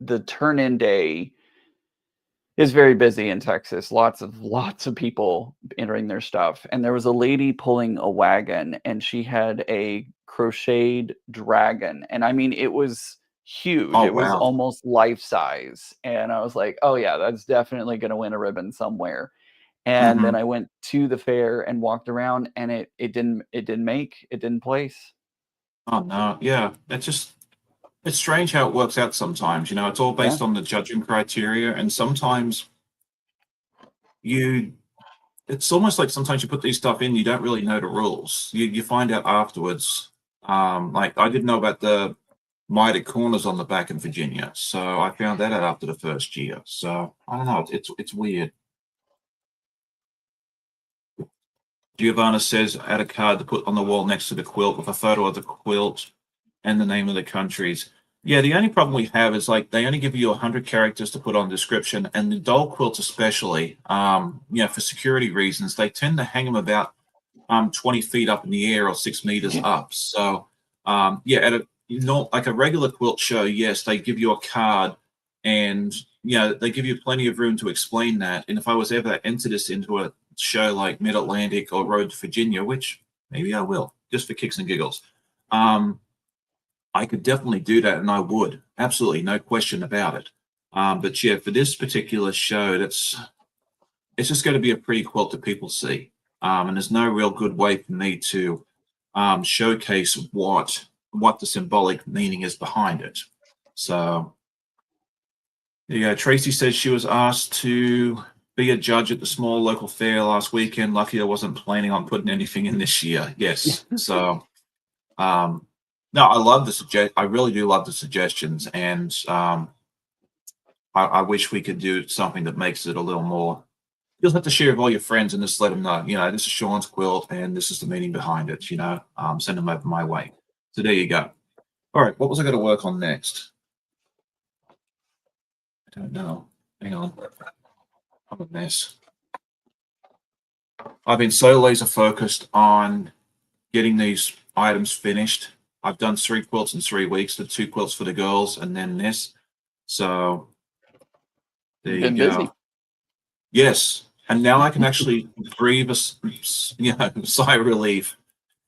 the turn-in day is very busy in Texas. Lots of people entering their stuff. And there was a lady pulling a wagon and she had a crocheted dragon. And I mean, it was huge. oh, It was wow. almost life size. And I was like, oh yeah, that's definitely going to win a ribbon somewhere. And then Mhm. I went to the fair and walked around and it didn't place. Oh, no. Yeah. It's strange how it works out sometimes. It's all Yeah. based on the judging criteria. And sometimes you, it's almost like sometimes you put these stuff in, you don't really know the rules. You find out afterwards. Like I didn't know about the mitered corners on the back in Virginia. So I found that out after the first year. So I don't know. It's weird. Giovanna says add a card to put on the wall next to the quilt with a photo of the quilt and the name of the countries. Yeah, the only problem we have is like they only give you 100 characters to put on description, and the doll quilts especially, for security reasons, they tend to hang them about 20 feet up in the air or 6 meters up. So at like a regular quilt show, yes, they give you a card, and they give you plenty of room to explain that. And if I was ever to enter this into a show like Mid Atlantic or Road to Virginia, which maybe I will, just for kicks and giggles. I could definitely do that, and I would. Absolutely, no question about it. But yeah, for this particular show, it's just going to be a pretty quilt that people see. And there's no real good way for me to showcase what the symbolic meaning is behind it. So yeah, Tracy says she was asked to be a judge at the small local fair last weekend. Lucky I wasn't planning on putting anything in this year. Yes. So no, I love I really do love the suggestions, and I wish we could do something that makes it a little more. You'll have to share with all your friends and just let them know. This is Sean's quilt, and this is the meaning behind it. Send them over my way. So there you go. All right, what was I going to work on next? I don't know. Hang on. I'm a mess. I've been so laser focused on getting these items finished. I've done 3 quilts in 3 weeks, the 2 quilts for the girls, and then this. So there you Been go. busy. Yes, and now I can actually breathe a sigh of relief.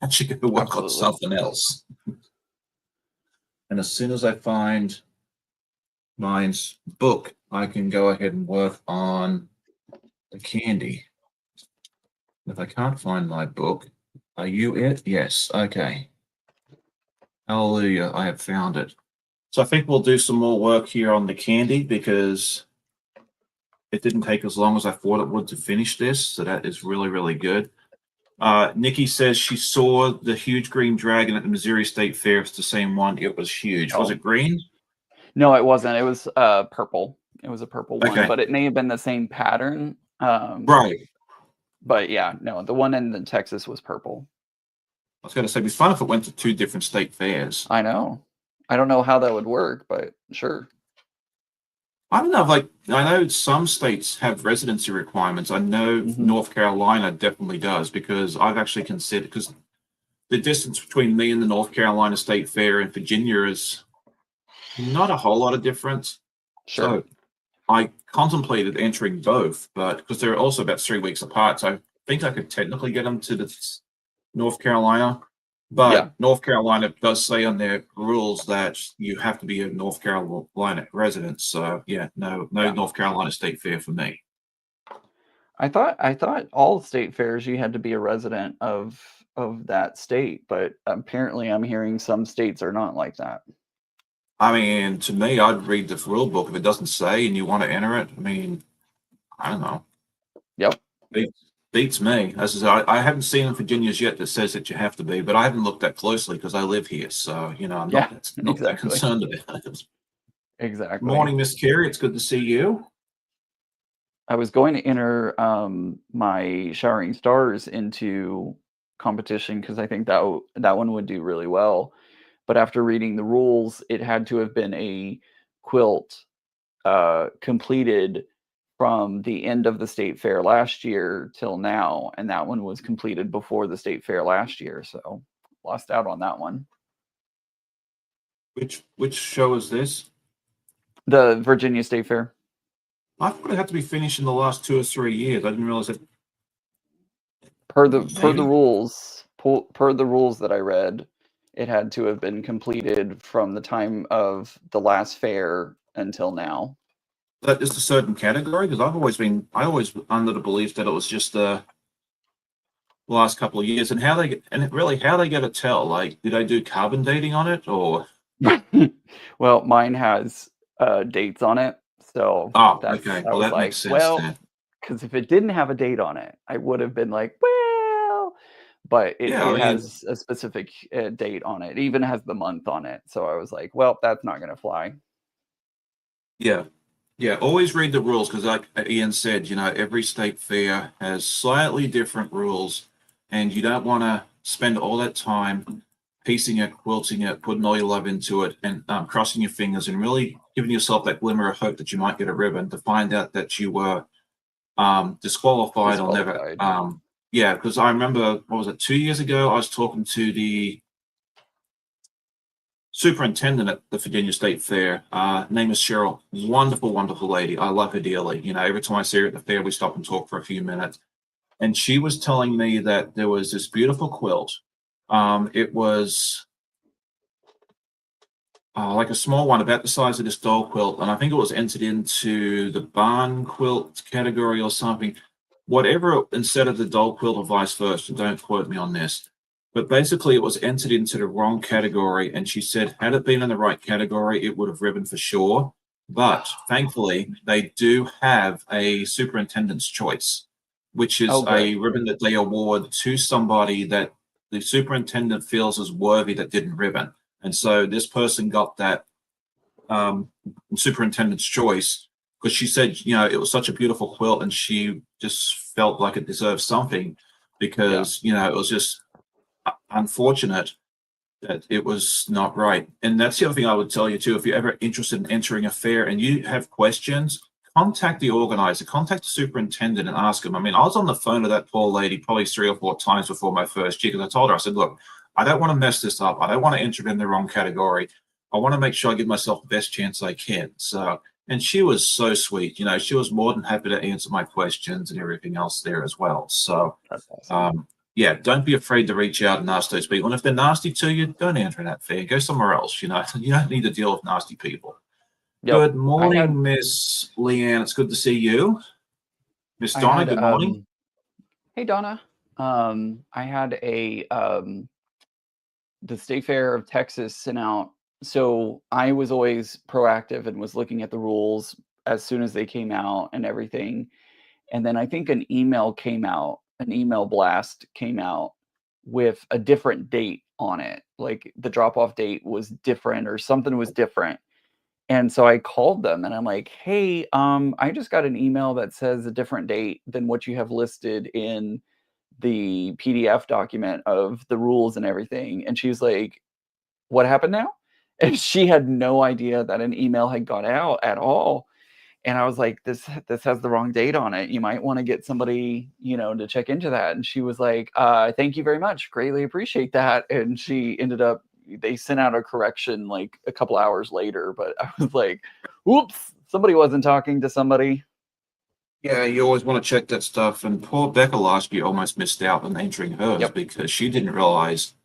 Actually, go work on Absolutely. something else. And as soon as I find mine's book, I can go ahead and work on the candy. If I can't find my book, are you it? Yes. Okay. Hallelujah! I have found it. So I think we'll do some more work here on the candy because it didn't take as long as I thought it would to finish this. So that is really, really good. Nikki says she saw the huge green dragon at the Missouri State Fair. It's the same one. It was huge. Was it green? No, it wasn't. It was purple. It was a purple one, Okay. but it may have been the same pattern. Right. But yeah, no, the one in Texas was purple. I was going to say, it'd be fun if it went to 2 different state fairs. I know. I don't know how that would work, but sure. I don't know. Like, I know some states have residency requirements. I know North Carolina definitely does because I've actually considered, because the distance between me and the North Carolina State Fair and Virginia is not a whole lot of difference. Sure. So I contemplated entering both, but because they're also about 3 weeks apart, so I think I could technically get them to the North Carolina. But North Carolina does say on their rules that you have to be a North Carolina resident. So yeah, no North Carolina State Fair for me. I thought all state fairs you had to be a resident of of that state, but apparently I'm hearing some states are not like that. I mean, to me, I'd read the rule book. If it doesn't say and you want to enter it, I mean, I don't know. Yep. Beats me. As I haven't seen in Virginia's yet that says that you have to be, but I haven't looked that closely because I live here. So, you know, I'm not that exactly. concerned about it. Exactly. Morning, Miss Carey. It's good to see you. I was going to enter my Showering Stars into competition because I think that one would do really well. But after reading the rules, it had to have been a quilt completed from the end of the state fair last year till now, and that one was completed before the state fair last year, so lost out on that one. Which show is this? The Virginia State Fair. I thought it had to be finished in the last 2 or 3 years. I didn't realize that. Per the rules that I read, it had to have been completed from the time of the last fair until now. That is a certain category, because I always under the belief that it was just the last couple of years. And how they get to tell? Like, did I do carbon dating on it, or? Well, mine has dates on it, so okay. Well, that makes sense. Well, because if it didn't have a date on it, I would have been like, well, but it has a specific date on it. It even has the month on it. So I was like, well, that's not going to fly. Yeah. Always read the rules, because like Ian said, you know, every state fair has slightly different rules, and you don't want to spend all that time piecing it, quilting it, putting all your love into it, and crossing your fingers and really giving yourself that glimmer of hope that you might get a ribbon, to find out that you were disqualified or never. Yeah, because I remember, what was it, 2 years ago, I was talking to the superintendent at the Virginia State Fair. Name is Cheryl. Wonderful, wonderful lady. I love her dearly. You know, every time I see her at the fair, we stop and talk for a few minutes. And she was telling me that there was this beautiful quilt. It was like a small one, about the size of this doll quilt, and I think it was entered into the barn quilt category or something. Whatever, instead of the doll quilt or vice versa, don't quote me on this. But basically, it was entered into the wrong category, and she said, had it been in the right category, it would have ribbon for sure. But thankfully, they do have a superintendent's choice, which is a ribbon that they award to somebody that the superintendent feels is worthy that didn't ribbon. And so this person got that superintendent's choice, because she said, you know, it was such a beautiful quilt, and she just felt like it deserved something, because, you know, it was just unfortunate that it was not right. And that's the other thing I would tell you too. If you're ever interested in entering a fair and you have questions, contact the organizer, contact the superintendent and ask him. I mean, I was on the phone with that poor lady probably 3 or 4 times before my first year, because I told her, I said, look, I don't want to mess this up. I don't want to enter it in the wrong category. I want to make sure I give myself the best chance I can. So, and she was so sweet. You know, she was more than happy to answer my questions and everything else there as well. So, that's awesome. Yeah, don't be afraid to reach out and ask those people. And if they're nasty to you, don't enter that fair. Go somewhere else. You know, you don't need to deal with nasty people. Yep. Good morning, Miss Leanne. It's good to see you. Miss Donna, good morning. Hey, Donna. I had the State Fair of Texas sent out. So I was always proactive and was looking at the rules as soon as they came out and everything. And then I think an email blast came out with a different date on it. Like the drop-off date was different or something was different. And so I called them and I'm like, hey, I just got an email that says a different date than what you have listed in the PDF document of the rules and everything. And she's like, what happened now? And she had no idea that an email had gone out at all. And I was like, this has the wrong date on it. You might want to get somebody, you know, to check into that. And she was like, thank you very much. Greatly appreciate that. And she ended up, they sent out a correction like a couple hours later. But I was like, oops, somebody wasn't talking to somebody. Yeah, you always want to check that stuff. And poor Becca last year almost missed out on entering hers because she didn't realize.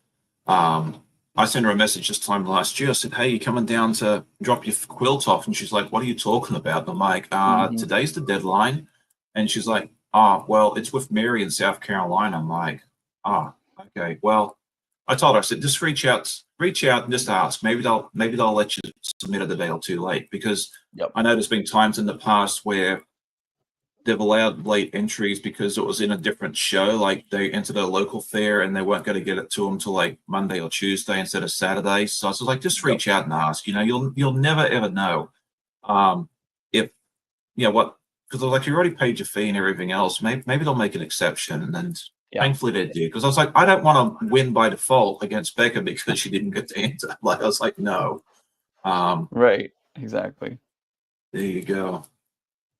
I sent her a message this time last year. I said, hey, you coming down to drop your quilt off? And she's like, what are you talking about? And I'm like, today's the deadline. And she's like, well, it's with Mary in South Carolina. I'm like, Okay. Well, I told her, I said, just reach out and just ask. Maybe they'll let you submit it a day or two late, because I know there's been times in the past where they've allowed late entries because it was in a different show. Like they entered a local fair and they weren't going to get it to them till like Monday or Tuesday instead of Saturday. So I was like, just reach out and ask. You know, you'll never ever know if what, because like you already paid your fee and everything else. Maybe they'll make an exception, and then thankfully they did. Because I was like, I don't want to win by default against Becca because she didn't get to enter. Like I was like, no. Right. Exactly. There you go.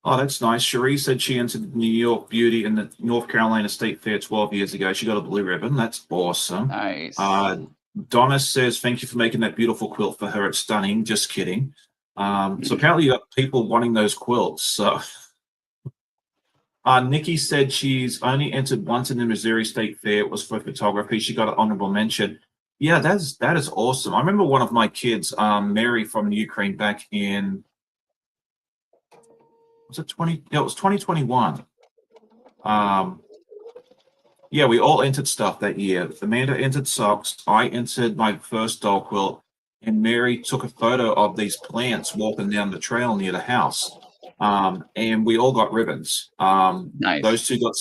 Oh, that's nice. Cherie said she entered New York Beauty in the North Carolina State Fair 12 years ago. She got a blue ribbon. That's awesome. Nice. Donna says, thank you for making that beautiful quilt for her. It's stunning. Just kidding. So apparently you got people wanting those quilts. So Nikki said she's only entered once in the Missouri State Fair. It was for photography. She got an honorable mention. Yeah, that is awesome. I remember one of my kids, Mary from the Ukraine, back in, was it 20? Yeah, it was 2021. Yeah, we all entered stuff that year. Amanda entered socks. I entered my first doll quilt, and Mary took a photo of these plants walking down the trail near the house. And we all got ribbons. Nice. Those two got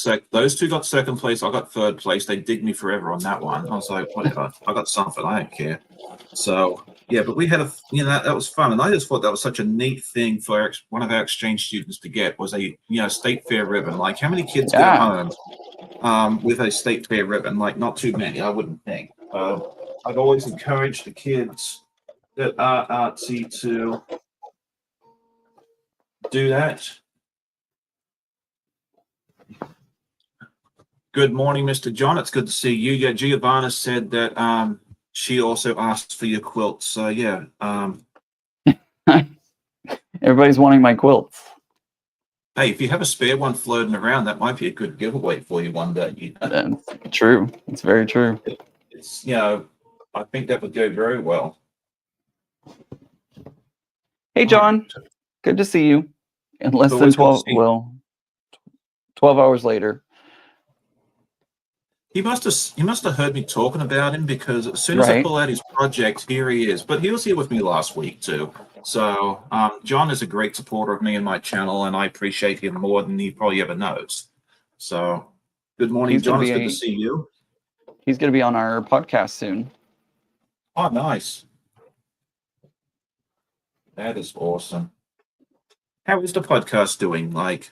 second place. I got third place. They digged me forever on that one. I was like, whatever. I got something. I don't care. So yeah, but we had that was fun, and I just thought that was such a neat thing for one of our exchange students to get, was a state fair ribbon. Like, how many kids get home with a state fair ribbon? Like, not too many, I wouldn't think. I'd always encourage the kids that are artsy to do that. Good morning, Mr. John. It's good to see you. Yeah, Giovanna said that she also asked for your quilt. So yeah. Everybody's wanting my quilts. Hey, if you have a spare one floating around, that might be a good giveaway for you one day. That's true. It's very true. It's I think that would go very well. Hey, John. Good to see you. In less than 12 hours later. He must have heard me talking about him, because as soon as I pull out his project, here he is. But he was here with me last week too. So John is a great supporter of me and my channel, and I appreciate him more than he probably ever knows. So good morning, John. It's good to see you. He's going to be on our podcast soon. Oh, nice. That is awesome. How is the podcast doing? Like,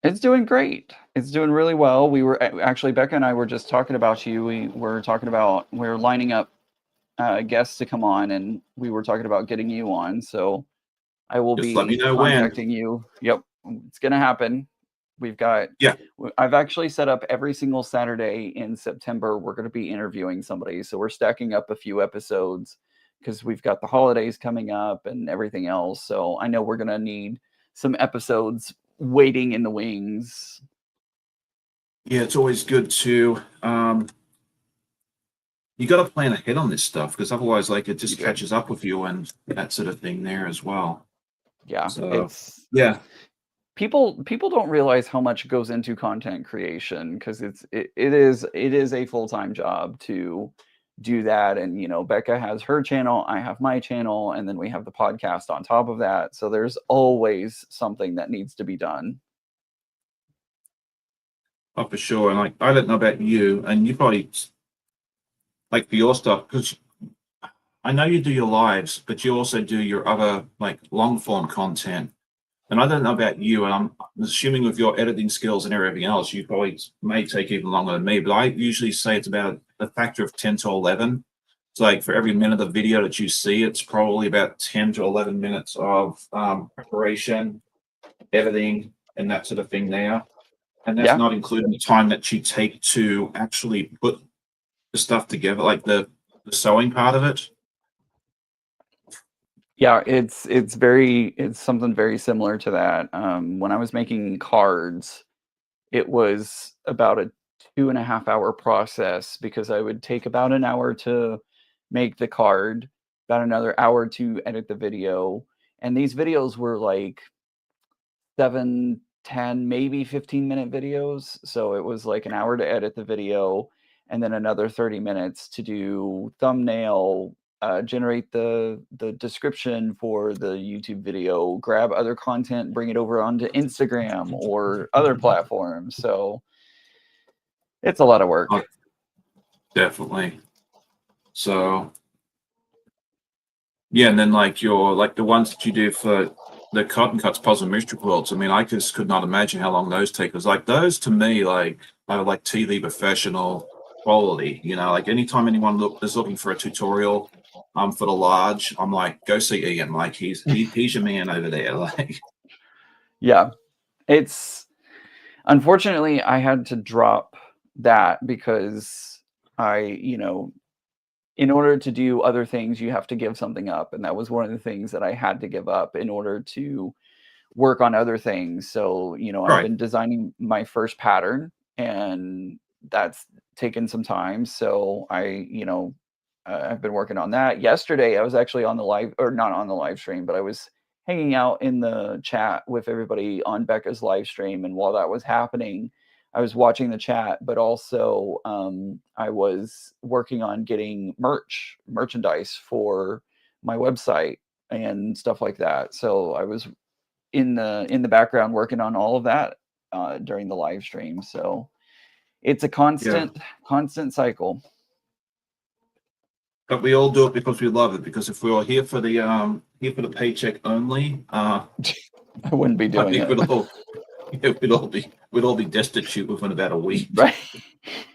it's doing great. It's doing really well. We were actually, Becca and I were just talking about you. We were talking about, we're lining up guests to come on, and we were talking about getting you on. So I will be contacting you. Yep. It's going to happen. We've got, I've actually set up every single Saturday in September. We're going to be interviewing somebody. So we're stacking up a few episodes because we've got the holidays coming up and everything else. So I know we're going to need some episodes waiting in the wings. Yeah, it's always good to you got to plan ahead on this stuff, because otherwise, like, it just catches up with you and that sort of thing there as well. Yeah, so, people don't realize how much goes into content creation, because it is a full-time job to do that. And Becca has her channel, I have my channel, and then we have the podcast on top of that. So there's always something that needs to be done. Oh, for sure. And like, I don't know about you, and you probably, like, for your stuff, because I know you do your lives, but you also do your other, like, long form content. And I don't know about you, and I'm assuming with your editing skills and everything else, you probably may take even longer than me, but I usually say it's about a factor of 10 to 11. It's like for every minute of video that you see, it's probably about 10 to 11 minutes of preparation, editing, and that sort of thing there. And that's not including the time that you take to actually put the stuff together, like the sewing part of it. Yeah, it's something very similar to that. When I was making cards, it was about a 2.5 hour process, because I would take about an hour to make the card, about another hour to edit the video. And these videos were like 7, 10, maybe 15-minute videos. So it was like an hour to edit the video, and then another 30 minutes to do thumbnail, generate the description for the YouTube video, grab other content, bring it over onto Instagram or other platforms. So it's a lot of work. Oh, definitely. So yeah, and then like the ones that you do for the cotton cuts, puzzle mystery quilts. I mean, I just could not imagine how long those take. Because like those to me, like are like TV professional quality. You know, like anytime anyone is looking for a tutorial, for the large, I'm like, go see Ian. Like he's your man over there. Like, yeah, it's unfortunately I had to drop that because in order to do other things, you have to give something up. And that was one of the things that I had to give up in order to work on other things. So, I've right. been designing my first pattern, and that's taken some time. So I've been working on that. Yesterday, I was actually on the live, or not on the live stream, but I was hanging out in the chat with everybody on Becca's live stream. And while that was happening, I was watching the chat, but also I was working on getting merchandise for my website and stuff like that. So I was in the background working on all of that during the live stream. So it's a constant cycle. But we all do it because we love it. Because if we were here for the paycheck only, I wouldn't be doing it. We'd all be destitute within about a week. Right.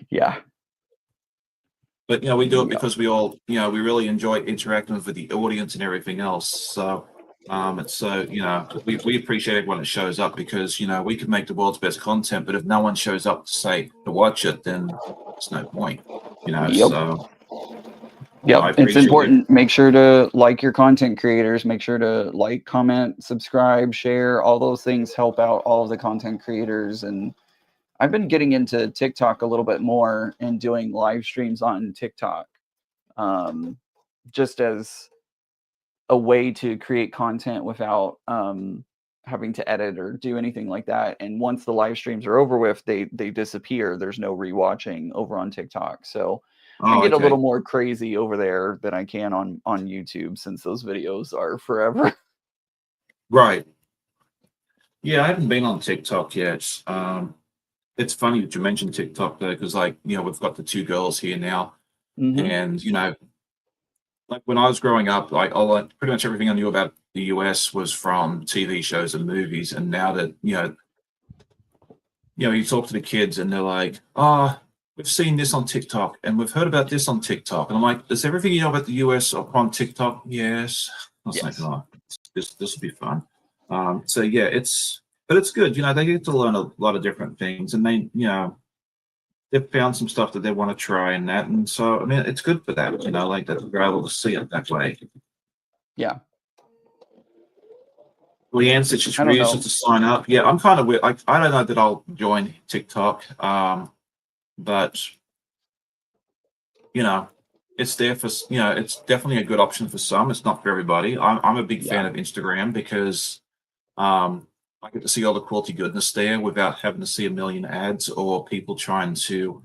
Yeah. But we do it because we all we really enjoy interacting with the audience and everything else. So it's so we appreciate everyone that shows up, because we can make the world's best content, but if no one shows up to watch it, then there's no point. Yep. So yep, it's important. Make sure to like your content creators. Make sure to like, comment, subscribe, share. All those things help out all of the content creators. And I've been getting into TikTok a little bit more and doing live streams on TikTok, just as a way to create content without having to edit or do anything like that. And once the live streams are over with, they disappear. There's no rewatching over on TikTok. So I get a little more crazy over there than I can on YouTube, since those videos are forever. Right. Yeah, I haven't been on TikTok yet. It's funny that you mentioned TikTok though, because we've got the two girls here now, and like when I was growing up, like pretty much everything I knew about the US was from TV shows and movies. And now that you talk to the kids and they're like, "Oh, we've seen this on TikTok and we've heard about this on TikTok," and I'm like, "Is everything you know about the US on TikTok?" Yes. I was like, "Oh, this will be fun." So yeah, but it's good. They get to learn a lot of different things, and they've found some stuff that they want to try and that. And so, I mean, it's good for that, like that they're able to see it that way. Yeah. Leanne said she's reasons to sign up. Yeah, I'm kind of weird. I don't know that I'll join TikTok, but it's there for it's definitely a good option for some. It's not for everybody. I'm a big fan of Instagram because I get to see all the quality goodness there without having to see a million ads or people trying to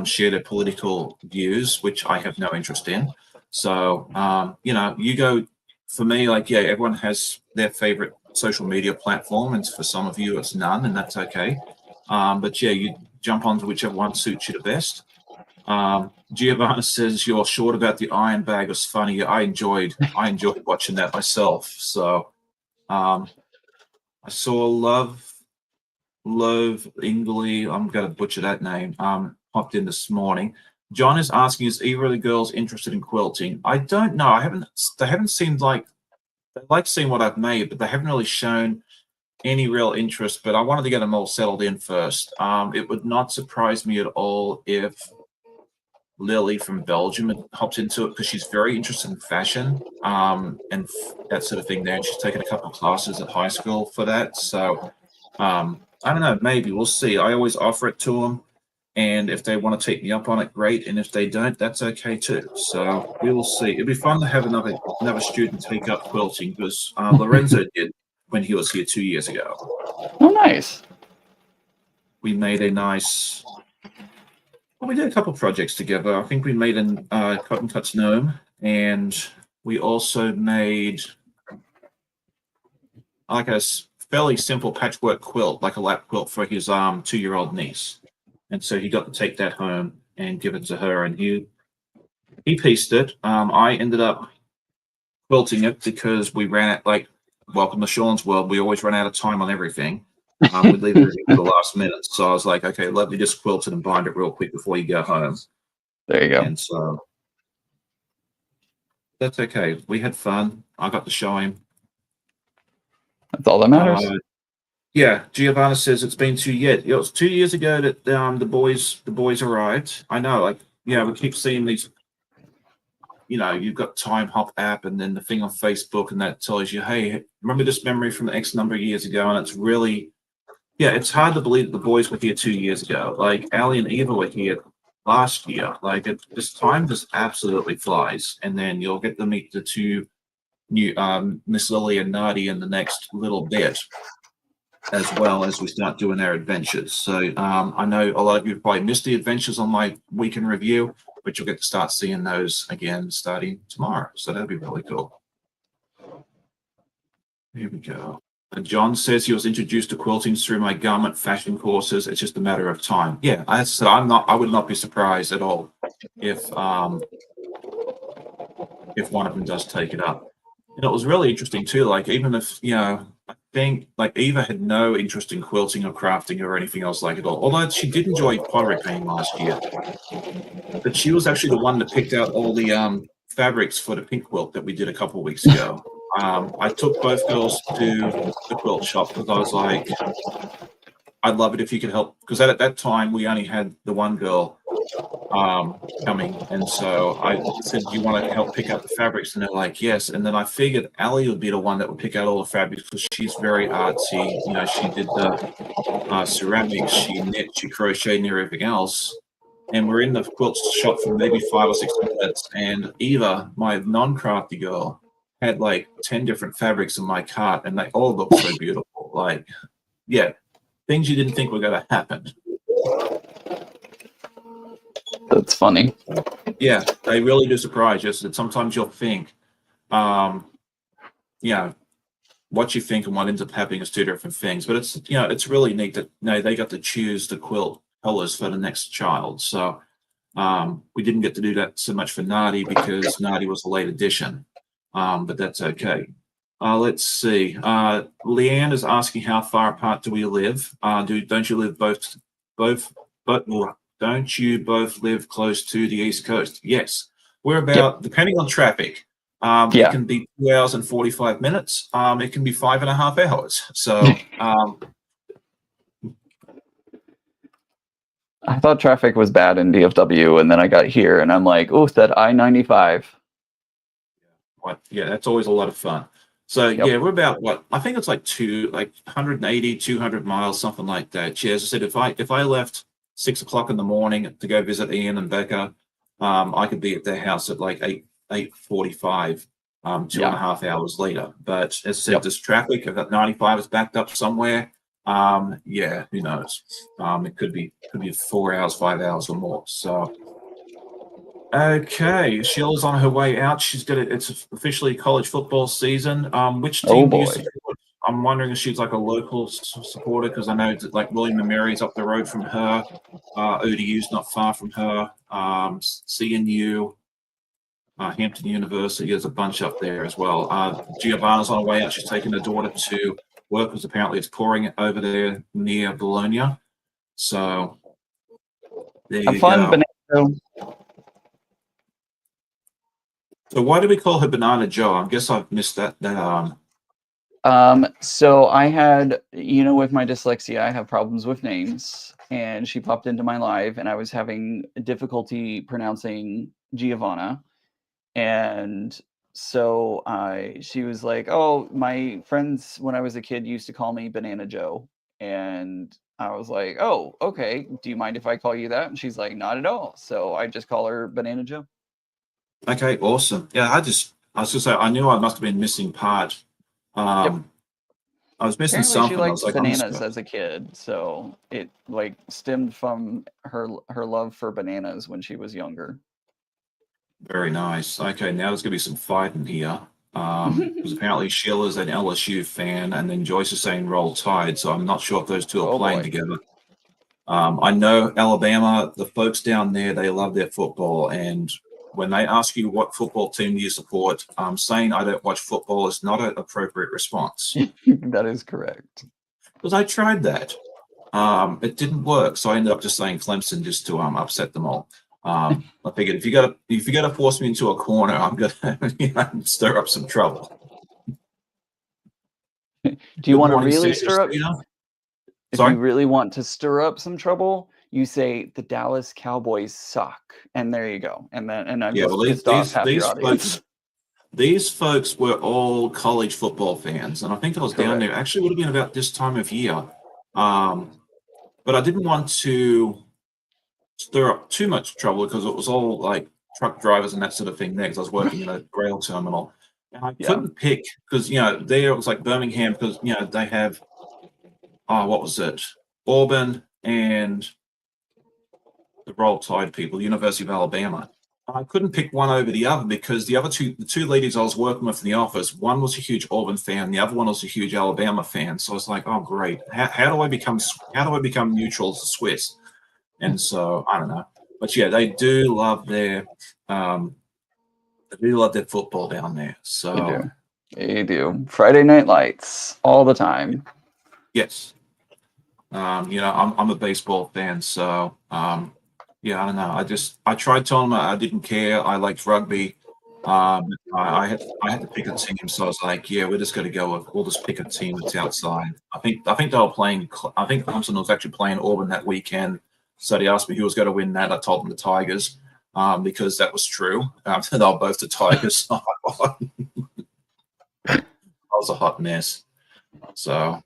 share their political views, which I have no interest in. So you go. For me, everyone has their favorite social media platform, and for some of you it's none, and that's okay. But yeah, you jump onto whichever one suits you the best. Giovanna says you're short about the iron bag. Was funny. I enjoyed watching that myself. So I saw Love Ingley. I'm going to butcher that name. Popped in this morning. John is asking, is either of the girls interested in quilting? I don't know. They haven't seemed like they like seeing what I've made, but they haven't really shown any real interest. But I wanted to get them all settled in first. It would not surprise me at all if Lily from Belgium hopped into it, because she's very interested in fashion and that sort of thing there. And she's taken a couple of classes at high school for that. So I don't know, maybe we'll see. I always offer it to them. And if they want to take me up on it, great. And if they don't, that's okay too. So we will see. It'd be fun to have another student take up quilting, because Lorenzo did when he was here 2 years ago. Oh, nice. We made a nice Well, we did a couple projects together. I think we made an cotton cuts gnome, and we also made like a fairly simple patchwork quilt, like a lap quilt for his 2-year-old niece. And so he got to take that home and give it to her, and he pieced it. I ended up quilting it because we ran out, like, welcome to Sean's world. We always run out of time on everything. We'd leave everything to the last minute. So I was like, okay, let me just quilt it and bind it real quick before you go home. There you go. And so that's okay. We had fun. I got to show him. That's all that matters. Yeah, Giovanna says it's been 2 years. It was 2 years ago that the boys arrived. I know, like, yeah, we keep seeing these. You know, you've got Time Hop app, and then the thing on Facebook, and that tells you, hey, remember this memory from X number of years ago, and it's really, yeah, it's hard to believe that the boys were here 2 years ago. Like Ali and Eva were here last year. Like this time just absolutely flies, and then you'll get to meet the two new Miss Lily and Nardi in the next little bit, as well as we start doing our adventures. So I know a lot of you probably missed the adventures on my weekend review, but you'll get to start seeing those again starting tomorrow. So that'll be really cool. Here we go. And John says he was introduced to quilting through my garment fashion courses. It's just a matter of time. Yeah, I said I would not be surprised at all if one of them does take it up. And it was really interesting too. Like, even if, you know, I think like Eva had no interest in quilting or crafting or anything else like it all. Although she did enjoy pottery painting last year, but she was actually the one that picked out all the fabrics for the pink quilt that we did a couple of weeks ago. I took both girls to the quilt shop because I was like, I'd love it if you could help, because at that time we only had the one girl coming, and so I said, do you want to help pick out the fabrics? And they're like, yes. And then I figured Ali would be the one that would pick out all the fabrics because she's very artsy. You know, she did the ceramics, she knit, she crocheted, and everything else. And we're in the quilt shop for maybe 5 or 6 minutes, and Eva, my non-crafty girl, had like 10 different fabrics in my cart, and they all look so beautiful. Like, yeah, things you didn't think were going to happen. That's funny. Yeah, they really do surprise you. That sometimes you'll think, you know, what you think and what ends up happening is two different things. But it's, you know, it's really neat that, you know, they got to choose the quilt colors for the next child. So we didn't get to do that so much for Nardi because Nardi was a late addition, but that's okay. Let's see. Leanne is asking, how far apart do we live? Don't you live don't you both live close to the East Coast? Yes, we're about, depending on traffic, it can be 2 hours and 45 minutes. It can be 5.5 hours. So I thought traffic was bad in DFW, and then I got here, and I'm like, oh, that I-95. Yeah, that's always a lot of fun. So yeah, we're about, what, I think it's like 180, 200 miles, something like that. Yeah, as I said, if I left 6 o'clock in the morning to go visit Ian and Becca, I could be at their house at like 8:45, 2.5 hours later. But as I said, this traffic, if that 95 is backed up somewhere, yeah, who knows? It could be 4 hours, 5 hours or more. So okay, Sheila's on her way out. She's got it. It's officially college football season. Which team do you support? I'm wondering if she's like a local supporter, because I know that like William and Mary's up the road from her. ODU's not far from her. CNU, Hampton University, there's a bunch up there as well. Giovanna's on her way out. She's taking her daughter to work because apparently it's pouring over there near Bologna. So there you go. So why do we call her Banana Joe? I guess I've missed that. So I had, you know, with my dyslexia, I have problems with names, and she popped into my live, and I was having difficulty pronouncing Giovanna, and so she was like, "Oh, my friends when I was a kid used to call me Banana Joe," and I was like, "Oh, okay. Do you mind if I call you that?" And she's like, "Not at all." So I just call her Banana Joe. Okay, awesome. Yeah, I was just say I knew I must have been missing part. I was missing Apparently, she something. I was liked like, bananas as a kid, so it like stemmed from her love for bananas when she was younger. very nice. Okay, now there's gonna be some fighting here. Because apparently Sheila's an LSU fan, and then Joyce is saying Roll Tide. So I'm not sure if those two are Oh playing boy. together. I know Alabama, the folks down there, they love their football, and when they ask you what football team do you support, saying I don't watch football is not an appropriate response. That is correct. Because I tried that. It didn't work, so I ended up just saying Clemson just to upset them all. I figured if you gotta force me into a corner, I'm gonna stir up some trouble. Do you Good want to morning, really Senior stir up? Cena. If Sorry? you really want to stir up some trouble, you say the Dallas Cowboys suck, and there you go. And I've Yeah, just well, pissed off half your audience. these folks were all college football fans, and I think I was down there. Correct. Actually, would have been about this time of year, but I didn't want to stir up too much trouble because it was all like truck drivers and that sort of thing there. Because I was working in a rail terminal, and I Yeah. couldn't pick because there it was like Birmingham because they have what was it, Auburn and the Roll Tide people, University of Alabama. I couldn't pick one over the other because the two ladies I was working with in the office, one was a huge Auburn fan, the other one was a huge Alabama fan. So I was like, oh great, how do I become neutral as a Swiss? And so I don't know, but yeah, they do love their football down there. So They do. Friday Night Lights all the time. yes, I'm a baseball fan, so yeah, I don't know. I tried telling them I didn't care. I liked rugby. I had to pick a team, so I was like, yeah, we're just going to we'll just pick a team that's outside. I think they were playing. I think Clemson was actually playing Auburn that weekend. So they asked me who was going to win that. I told them the Tigers because that was true. They were both the Tigers. That was a hot mess. So.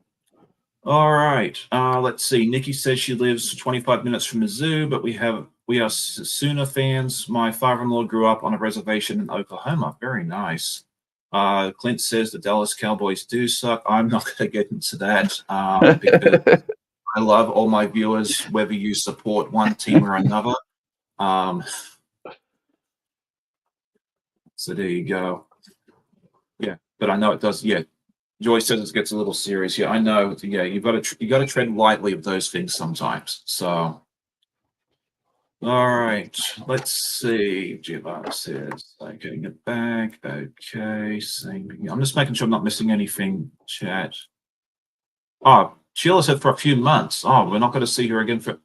All right. Let's see. Nikki says she lives 25 minutes from the zoo, but we are Sooner fans. My father-in-law grew up on a reservation in Oklahoma. Very nice. Clint says the Dallas Cowboys do suck. I'm not going to get into that because I love all my viewers, whether you support one team or another. So there you go. Yeah, but I know it does. Yeah. Joyce says it gets a little serious. Yeah, I know. Yeah, you got to tread lightly with those things sometimes. So, all right, let's see. Giovanni says, getting it back. Okay, same. I'm just making sure I'm not missing anything. Chat. Oh, Sheila said for a few months. Oh, we're not going to see her again for.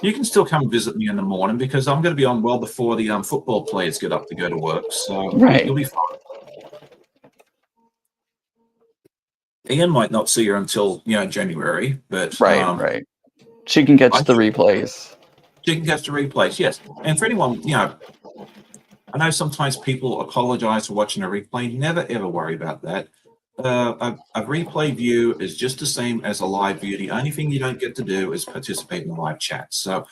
You can still come visit me in the morning because I'm going to be on well before the football players get up to go to work. So Right. you'll be fine. Ian might not see her until January, but right. She can catch the replays. She can catch the replays, yes. And for anyone, I know sometimes people apologize for watching a replay. Never ever worry about that. A replay view is just the same as a live view. The only thing you don't get to do is participate in the live chat. So,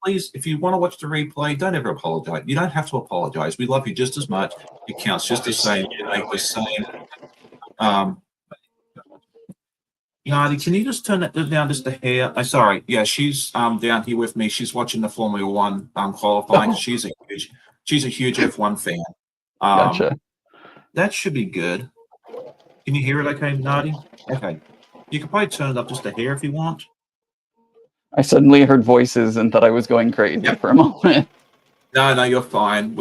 please, if you want to watch the replay, don't ever apologize. You don't have to apologize. We love you just as much. It counts just the same. You make the same. Nadi, can you just turn that down just a hair? Sorry. Yeah, she's down here with me. She's watching the Formula One qualifying. She's a huge F1 fan. Gotcha. That should be good. Can you hear it okay, Nadi? Okay. You can probably turn it up just a hair if you want. I suddenly heard voices and thought I was going crazy for a moment. No, you're fine.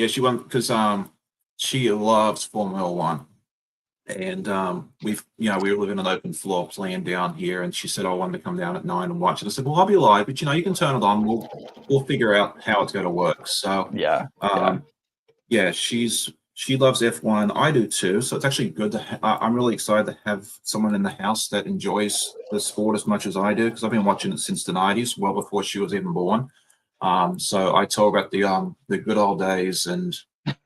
She went because she loves Formula One. And we were living an open floor plan down here, and she said I wanted to come down at 9 and watch it. I said, well, I'll be live, but you can turn it on. We'll figure out how it's going to work. So she loves F1. I do too. So it's actually good to. I'm really excited to have someone in the house that enjoys the sport as much as I do because I've been watching it since the 90s, well before she was even born. So I told her about the good old days and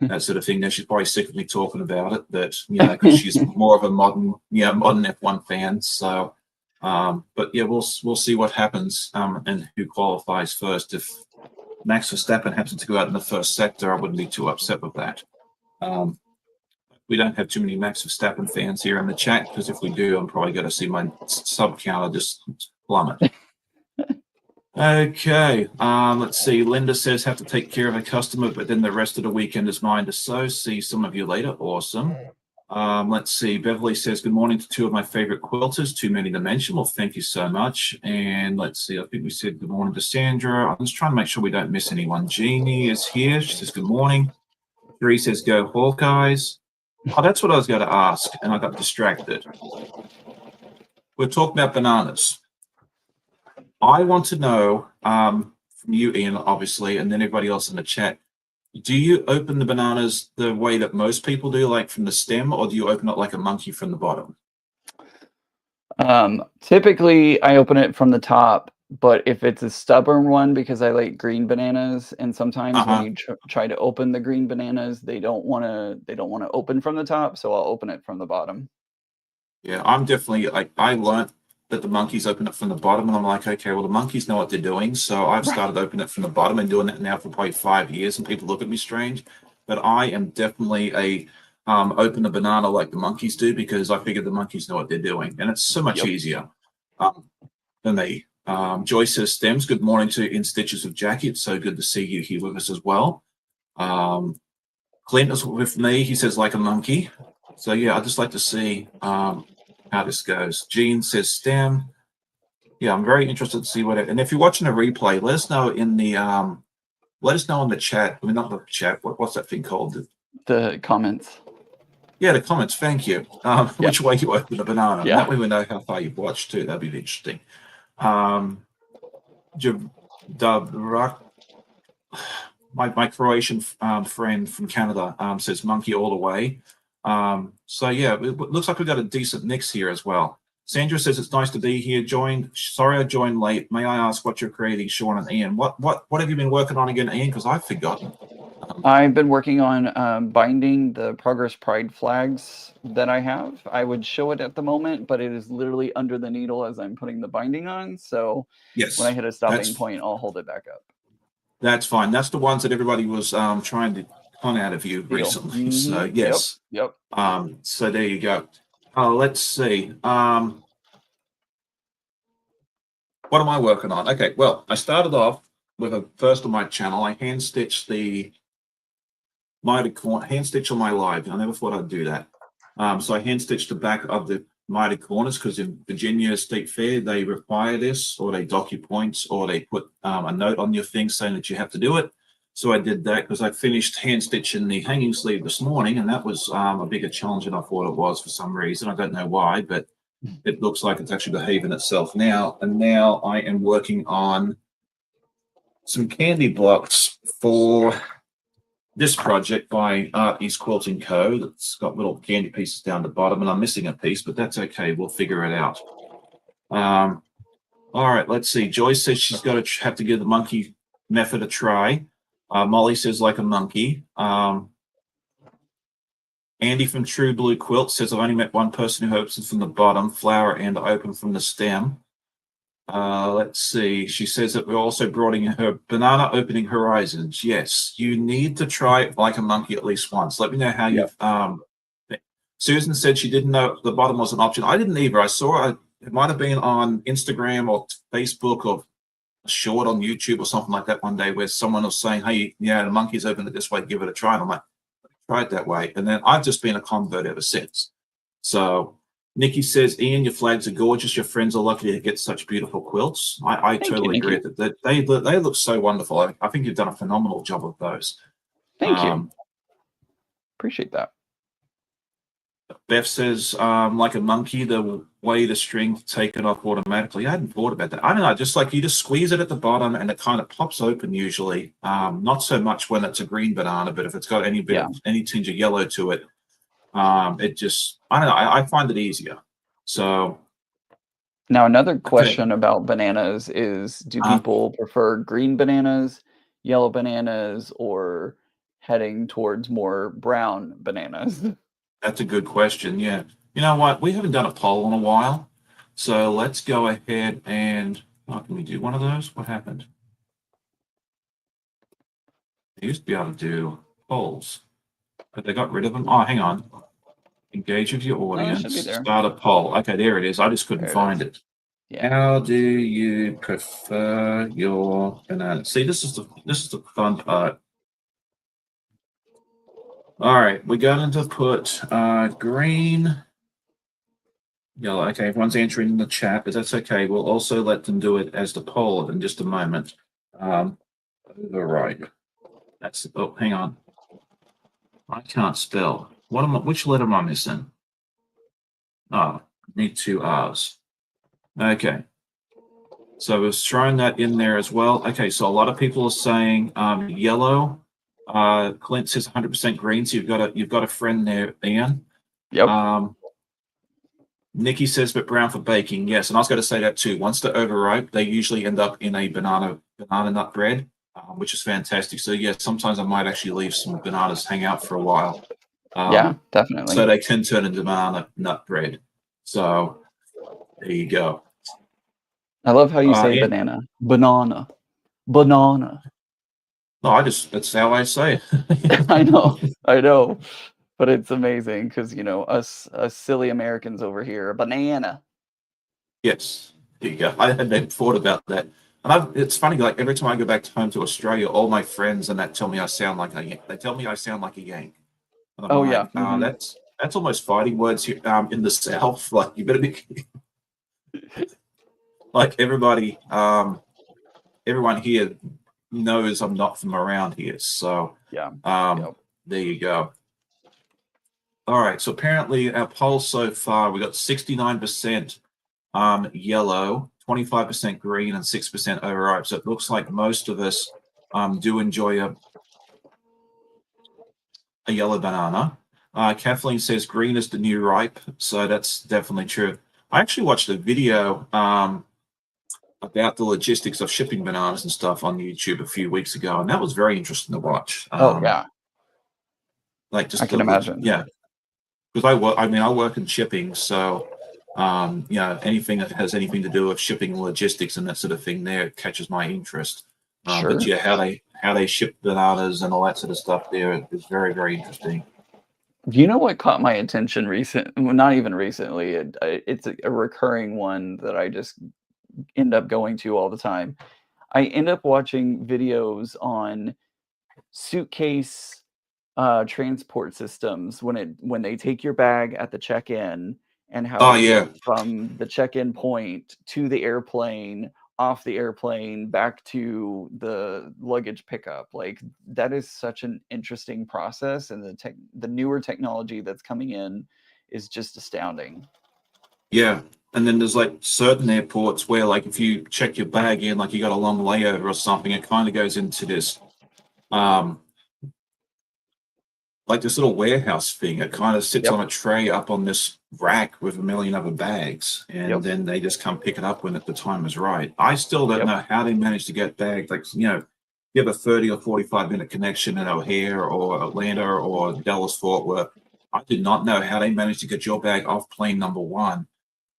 that sort of thing. Now she's probably sick of me talking about it, but because she's more of a modern F1 fan. So, but yeah, we'll see what happens and who qualifies first. If Max Verstappen happens to go out in the first sector, I wouldn't be too upset with that. we don't have too many Max Verstappen fans here in the chat, because if we do, I'm probably going to see my sub counter just plummet. Okay, let's see. Linda says have to take care of a customer, but then the rest of the weekend is mine to sew. See some of you later. Awesome. Let's see. Beverly says good morning to two of my favorite quilters. Too many to mention. Well, thank you so much. And let's see. I think we said good morning to Sandra. I'm just trying to make sure we don't miss anyone. Jeannie is here. She says good morning. Three says go Hawkeyes. Oh, that's what I was going to ask, and I got distracted. We're talking about bananas. I want to know from you, Ian, obviously, and then everybody else in the chat, do you open the bananas the way that most people do, like from the stem, or do you open it like a monkey from the bottom? Typically, I open it from the top, but if it's a stubborn one, because I like green bananas, and sometimes when you try to open the green bananas, they don't want to open from the top, so I'll open it from the bottom. Yeah, I'm definitely like, I learned that the monkeys open it from the bottom, and I'm like, okay, well, the monkeys know what they're doing, so I've started opening it from the bottom and doing it now for probably 5 years, and people look at me strange, but I am definitely a open the banana like the monkeys do, because I figure the monkeys know what they're doing, and it's so much easier than they. Joyce says stems. Good morning to In Stitches of Jackie. It's so good to see you here with us as well. Clint is with me. He says like a monkey. So yeah, I'd just like to see how this goes. Jean says stem. Yeah, I'm very interested to see what it. And if you're watching a replay, let us know in the let us know in the chat. I mean, not the chat. What's that thing called? The comments. Yeah, the comments. Thank you. Which way you open the banana? Yeah. That way we know how far you've watched too. That'd be interesting. My Croatian friend from Canada says monkey all the way. So yeah, it looks like we've got a decent mix here as well. Sandra says it's nice to be here. Sorry I joined late. May I ask what you're creating, Sean and Ian? What have you been working on again, Ian? Because I've forgotten. I've been working on binding the Progress Pride flags that I have. I would show it at the moment, but it is literally under the needle as I'm putting the binding on. So yes, when I hit a stopping point, I'll hold it back up. That's fine. That's the ones that everybody was trying to con out of you recently. Mm-hmm. So yes. Yep. So there you go. Let's see. What am I working on? Okay, well, I started off with first on my channel. I hand stitched the hand stitch on my live. I never thought I'd do that. So I hand stitched the back of the mitered corners, because in Virginia State Fair they require this, or they dock your points, or they put a note on your thing saying that you have to do it. So I did that because I finished hand stitching the hanging sleeve this morning, and that was a bigger challenge than I thought it was for some reason. I don't know why, but it looks like it's actually behaving itself now. And now I am working on some candy blocks for this project by Art East Quilting Co. That's got little candy pieces down the bottom, and I'm missing a piece, but that's okay. We'll figure it out. All right, let's see. Joyce says she's got to have to give the monkey method a try. Molly says like a monkey. Andy from True Blue Quilt says I've only met one person who opens from the bottom, flower, and open from the stem. Let's see. She says that we're also broadening her banana opening horizons. Yes, you need to try it like a monkey at least once. Let me know how you've. Susan said she didn't know the bottom was an option. I didn't either. I saw it. It might have been on Instagram or Facebook or a short on YouTube or something like that one day, where someone was saying, "Hey, yeah, the monkey's open it this way. Give it a try." And I'm like, "Try it that way." And then I've just been a convert ever since. So. Nikki says, Ian, your flags are gorgeous. Your friends are lucky to get such beautiful quilts. I totally agree with that. They look so wonderful. I think you've done a phenomenal job of those. Thank you. Appreciate that. Beth says, like a monkey, the way the string taken off automatically. I hadn't thought about that. I don't know, just like you just squeeze it at the bottom and it kind of pops open usually. Not so much when it's a green banana, but if it's got any any tinge of yellow to it, it just, I don't know, I find it easier. So now another question about bananas is, do people prefer green bananas, yellow bananas, or heading towards more brown bananas? That's a good question. Yeah, you know what, we haven't done a poll in a while, so let's go ahead and can we do one of those? What happened? They used to be able to do polls, but they got rid of them. Oh, hang on. Engage with your Oh, it should be audience. there. Start a poll. Okay, there it is. I just couldn't There it find is. it. Yeah. How do you prefer your banana? See, this is the fun part. All right, we're going to put green, yellow. Okay, everyone's entering in the chat, but that's okay. We'll also let them do it as the poll in just a moment. Override. That's oh, hang on. I can't spell. What am I? Which letter am I missing? Oh, need two R's. Okay. So I was throwing that in there as well. Okay, so a lot of people are saying yellow. Clint says 100% green. So you've got a friend there, Ian. Yep. Nikki says, but brown for baking. Yes, and I was going to say that too. Once they're overripe, they usually end up in a banana nut bread, which is fantastic. So yeah, sometimes I might actually leave some bananas hang out for a while. Yeah, definitely. So they can turn into banana nut bread. So there you go. I love how you say banana. Banana. Banana. No, that's how I say it. I know. But it's amazing because, you know, us silly Americans over here, banana. Yes, there you go. I hadn't even thought about that. And it's funny, like every time I go back home to Australia, all my friends and that tell me I sound like a Yank. They tell me I sound like a Yank. And I'm Oh, like, yeah. that's almost fighting words here, in the South. Like you better be like everybody, everyone here knows I'm not from around here. So Yeah. there you go. All right. So apparently our poll so far, we got 69% yellow, 25% green, and 6% overripe. So it looks like most of us do enjoy a yellow banana. Kathleen says green is the new ripe, so that's definitely true. I actually watched a video about the logistics of shipping bananas and stuff on YouTube a few weeks ago, and that was very interesting to watch. Oh, yeah. Like just I can imagine. Yeah, because I work in shipping, so anything that has anything to do with shipping logistics and that sort of thing there catches my interest. Sure. But yeah, how they ship bananas and all that sort of stuff there is very, very interesting. You know what caught my attention not even recently, it's a recurring one that I just end up going to all the time. I end up watching videos on suitcase transport systems when they take your bag at the check-in and how it gets from the check-in point to the airplane, off the airplane, back to the luggage pickup. Like that is such an interesting process, and the newer technology that's coming in is just astounding. Yeah. And then there's like certain airports where like if you check your bag in, like you got a long layover or something, it kind of goes into this like this little warehouse thing. It kind of sits on a tray up on this rack with a million other bags, and then they just come pick it up when the time is right. I still don't know how they managed to get bags. Like, you have a 30 or 45-minute connection in O'Hare or Atlanta or Dallas Fort Worth. I do not know how they managed to get your bag off plane number one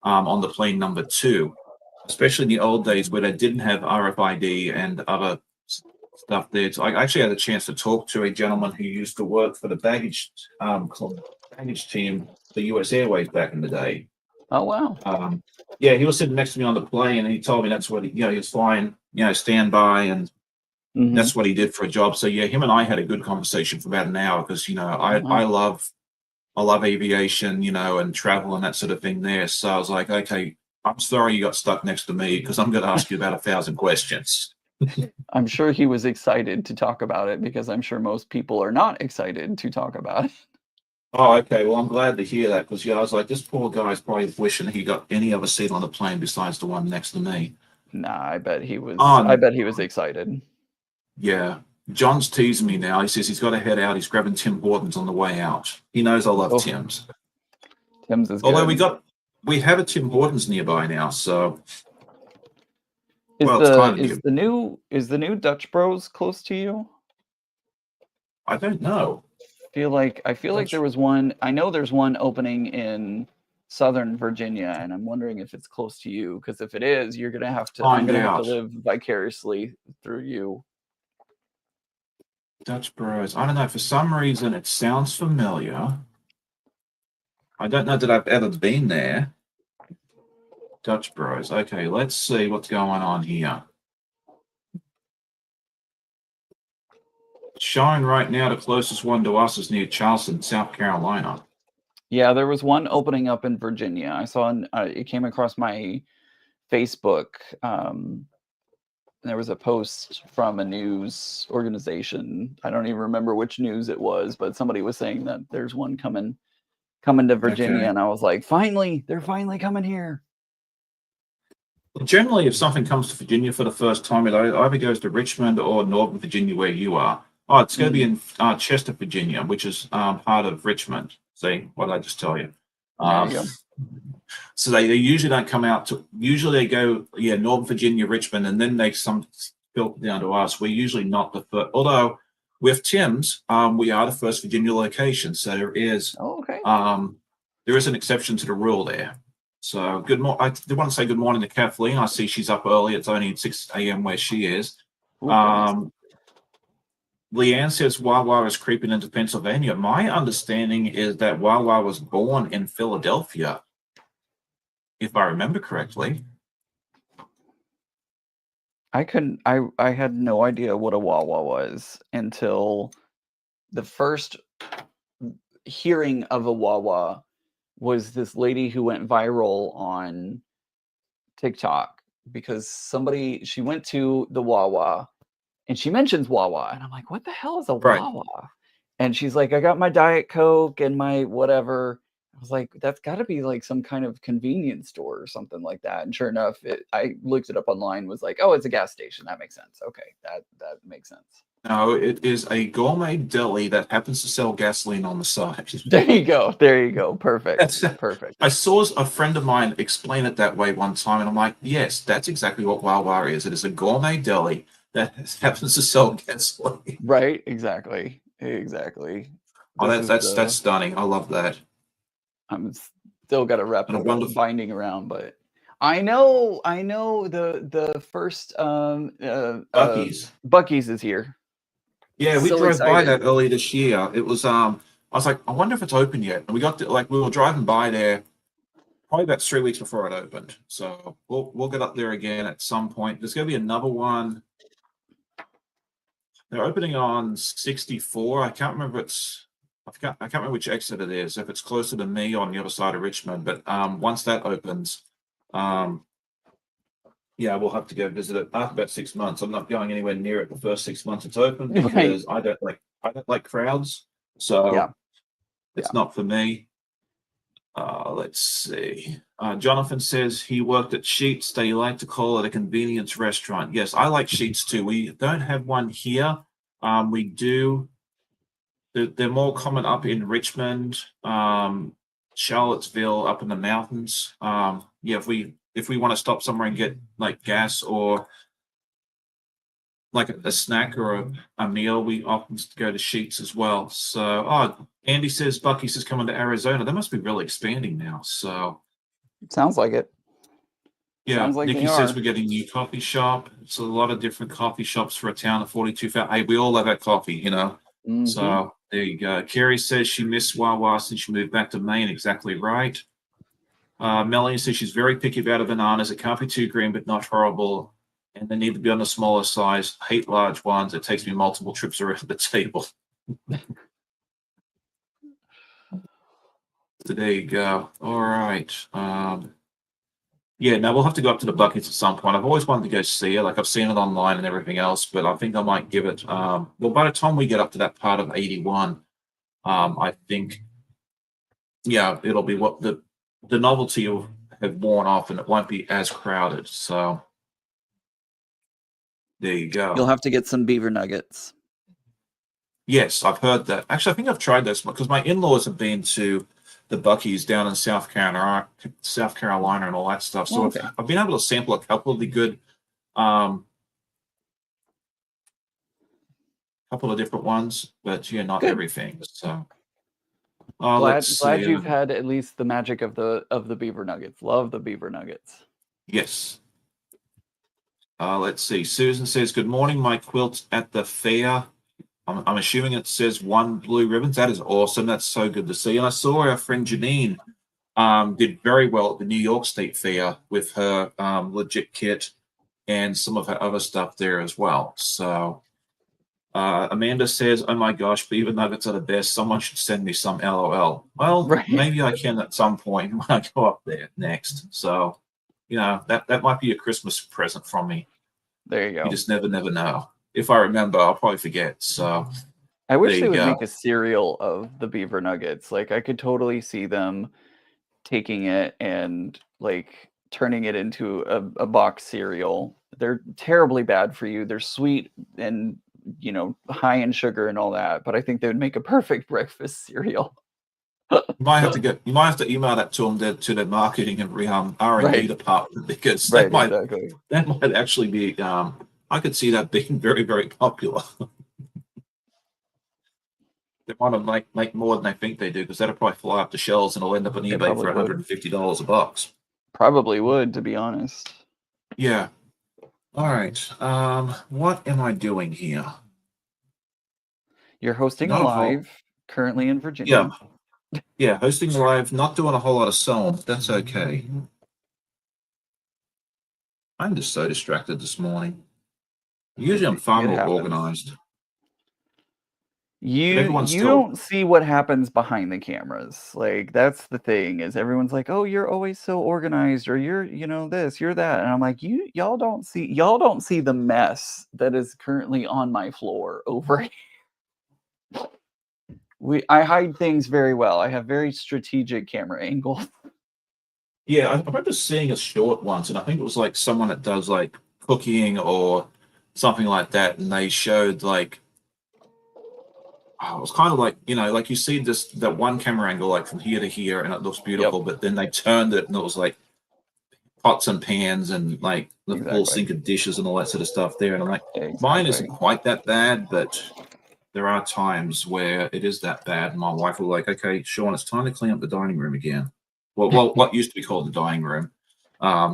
on the plane number two, especially in the old days where they didn't have RFID and other stuff there. So I actually had a chance to talk to a gentleman who used to work for the baggage team for US Airways back in the day. Oh wow! Yeah, he was sitting next to me on the plane, and he told me that's what he was flying, standby, and that's what he did for a job. So yeah, him and I had a good conversation for about an hour because I love aviation, and travel and that sort of thing there. So I was like, okay, I'm sorry you got stuck next to me because I'm going to ask you about 1,000 questions. I'm sure he was excited to talk about it because I'm sure most people are not excited to talk about it. Oh, okay. Well, I'm glad to hear that because I was like, this poor guy's probably wishing he got any other seat on the plane besides the one next to me. Nah, I bet he was. I bet he was excited. Yeah, John's teasing me now. He says he's got to head out. He's grabbing Tim Hortons on the way out. He knows I love Tim's. Tim's is although good. we have a Tim Hortons nearby now, so. Is the new Dutch Bros close to you? I don't know. I feel like there was one. I know there's one opening in Southern Virginia, and I'm wondering if it's close to you. Because if it is, I'm gonna have to live vicariously through you. Dutch Bros. I don't know. For some reason, it sounds familiar. I don't know that I've ever been there. Dutch Bros. Okay, let's see what's going on here. Showing right now, the closest one to us is near Charleston, South Carolina. Yeah, there was one opening up in Virginia. I saw it came across my Facebook. There was a post from a news organization. I don't even remember which news it was, but somebody was saying that there's one coming to Virginia, Okay. and I was like, finally, they're finally coming here. Generally, if something comes to Virginia for the first time, it either goes to Richmond or Northern Virginia, where you are. Oh, it's going to be in Chester, Virginia, which is part of Richmond. See, what did I just tell you? There you go. So they usually don't come out to. Usually they go, Northern Virginia, Richmond, and then they filter down to us. We're usually not the first. Although with Tim's, we are the first Virginia location. So there is. Oh, okay. There is an exception to the rule there. So good morning. I do want to say good morning to Kathleen. I see she's up early. It's only 6 a.m. where she is. Leanne says Wawa is creeping into Pennsylvania. My understanding is that Wawa was born in Philadelphia, if I remember correctly. I had no idea what a Wawa was until the first hearing of a Wawa was this lady who went viral on TikTok because she went to the Wawa and she mentions Wawa. And I'm like, what the hell is a Wawa? And she's like, I got my Diet Coke and my whatever. I was like, that's got to be like some kind of convenience store or something like that. And sure enough, I looked it up online, was like, oh, it's a gas station. That makes sense. Okay, that makes sense. No, it is a gourmet deli that happens to sell gasoline on the side. There you go. Perfect. Perfect. I saw a friend of mine explain it that way one time, and I'm like, yes, that's exactly what Wawa is. It is a gourmet deli that happens to sell gasoline. Right. Exactly. Oh, that's stunning. I love that. I'm still got to wrap the binding around, but I know the first Buc-ee's is here. Yeah, we drove by that earlier this year. It was I was like, I wonder if it's open yet. And we got we were driving by there probably about 3 weeks before it opened. So we'll get up there again at some point. There's gonna be another one. They're opening on 64. I can't remember I can't remember which exit it is, if it's closer to me on the other side of Richmond. But once that opens, we'll have to go visit it after about 6 months. I'm not going anywhere near it the first 6 months it's open because I don't like crowds. So it's not for me. Let's see. Jonathan says he worked at Sheets. They like to call it a convenience restaurant. Yes, I like Sheets too. We don't have one here. We do. They're more common up in Richmond, Charlottesville, up in the mountains. If we want to stop somewhere and get like gas or like a snack or a meal, we often go to Sheets as well. So, Andy says Buc-ee's is coming to Arizona. They must be really expanding now. So, sounds like it. Yeah, Nikki says we're getting a new coffee shop. It's a lot of different coffee shops for a town of 42,000. Hey, we all love our coffee, Mm-hmm. So there you go. Carrie says she missed Wawa since she moved back to Maine. Exactly right. Melanie says she's very picky about her bananas. It can't be too green, but not horrible. And they need to be on the smaller size. Hate large ones. It takes me multiple trips around the table. So there you go. All right. We'll have to go up to the Buc-ee's at some point. I've always wanted to go see it. Like I've seen it online and everything else, but I think I might give it. By the time we get up to that part of 81, I think, it'll be what the novelty will have worn off and it won't be as crowded. So there you go. You'll have to get some beaver nuggets. Yes, I've heard that. Actually, I think I've tried those because my in-laws have been to the Buc-ee's down in South Carolina and all that stuff. So I've been able to sample a couple of the good, couple of different ones, but not everything. So glad you've had at least the magic of the beaver nuggets. Love the beaver nuggets. Yes. Let's see. Susan says, "Good morning. My quilt's at the fair." I'm assuming it says 1 blue ribbons. That is awesome. That's so good to see. And I saw our friend Janine did very well at the New York State Fair with her legit kit and some of her other stuff there as well. So Amanda says, "Oh my gosh, beaver nuggets are the best. Someone should send me some, LOL." Well, Right. maybe I can at some point when I go up there next. So, that might be a Christmas present from me. There you You go. just never know. If I remember, I'll probably forget. So I wish there they you would go. make a cereal of the beaver nuggets. Like, I could totally see them taking it and like turning it into a box cereal. They're terribly bad for you. They're sweet and high in sugar and all that, but I think they would make a perfect breakfast cereal. You might have to email that to them to their marketing and R&D Right. department, because Right, exactly. that might actually be I could see that being very, very popular. They want to make more than they think they do, because that'll probably fly up the shelves and it'll end up on They eBay probably for would. $150 a box. Probably would, to be honest. Yeah. All right. What am I doing here? You're hosting Not a a whole. live currently in Virginia. Yeah. Hosting live, not doing a whole lot of sewing. That's okay. I'm just so distracted this morning. Usually I'm far It more happens. organized. You Everyone's still. don't see what happens behind the cameras. Like, that's the thing, is everyone's like, "Oh, you're always so organized," or "You're, this, you're that." And I'm like, y'all don't see the mess that is currently on my floor over here. I hide things very well. I have very strategic camera angles. Yeah, I remember seeing a short once, and I think it was like someone that does like cooking or something like that, and they showed like, it was kind of like, like you see that one camera angle like from here to here, and it looks beautiful, Yep, but then they turned it and it was like pots and pans and like the full exactly. sink of dishes and all that sort of stuff there, and I'm like, mine Exactly. isn't quite that bad, but there are times where it is that bad, and my wife will like, "Okay, Sean, it's time to clean up the dining room again." Well, what used to be called the dining room,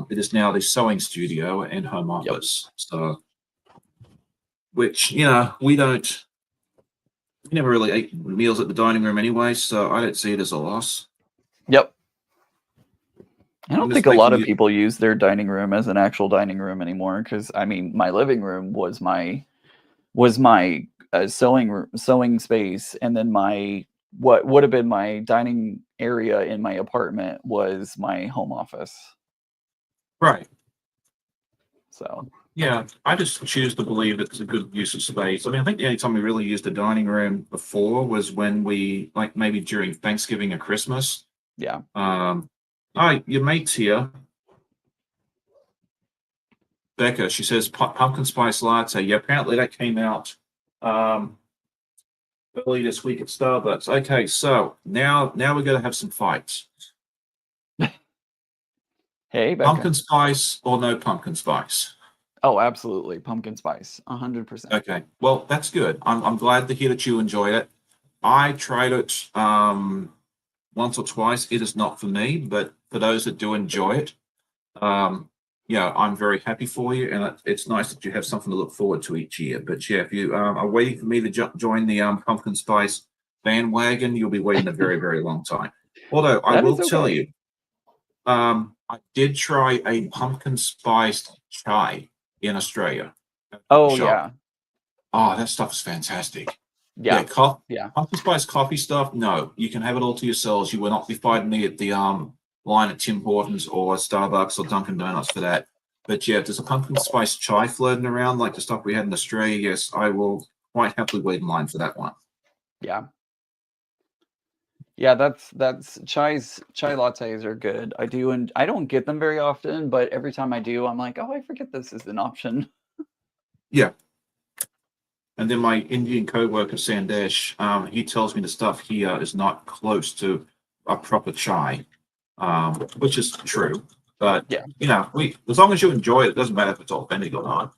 it is now the sewing studio and home Yep. office. So, which we never really ate meals at the dining room anyway, so I don't see it as a loss. Yep. I I'm don't just think a lot making of you. people use their dining room as an actual dining room anymore, because I mean, my living room was my sewing space, and then my what would have been my dining area in my apartment was my home office. Right. So Yeah, I just choose to believe it's a good use of space. I mean, I think the only time we really used the dining room before was when we, like, maybe during Thanksgiving or Christmas. yeah, Hi, your mate's here, Becca. She says pumpkin spice latte. Yeah, apparently that came out um, early this week at Starbucks. Okay, so now we're gonna have some fights. hey Becca. Pumpkin spice or no pumpkin spice? Oh, absolutely, pumpkin spice, 100%. Okay, well, that's good. I'm glad to hear that you enjoyed it. I tried it once or twice. It is not for me, but for those that do enjoy it, yeah, I'm very happy for you, and it's nice that you have something to look forward to each year. But yeah, if you are waiting for me to join the pumpkin spice bandwagon, you'll be waiting a very, very long time. Although I That will is tell okay. you, I did try a pumpkin spiced chai in Australia at a Oh shop. yeah, Oh, that stuff is fantastic. Yeah, yeah, yeah. pumpkin spice coffee stuff. No, you can have it all to yourselves. You will not be fighting me at the line at Tim Hortons or Starbucks or Dunkin' Donuts for that. But yeah, if there's a pumpkin spice chai floating around like the stuff we had in Australia, yes, I will quite happily wait in line for that one. Yeah. Yeah, that's chai lattes are good. I do, and I don't get them very often, but every time I do, I'm like, oh, I forget this is an option. Yeah. And then my Indian co-worker Sandesh, he tells me the stuff here is not close to a proper chai, which is true. But Yeah. we as long as you enjoy it, it doesn't matter if it's authentic or not.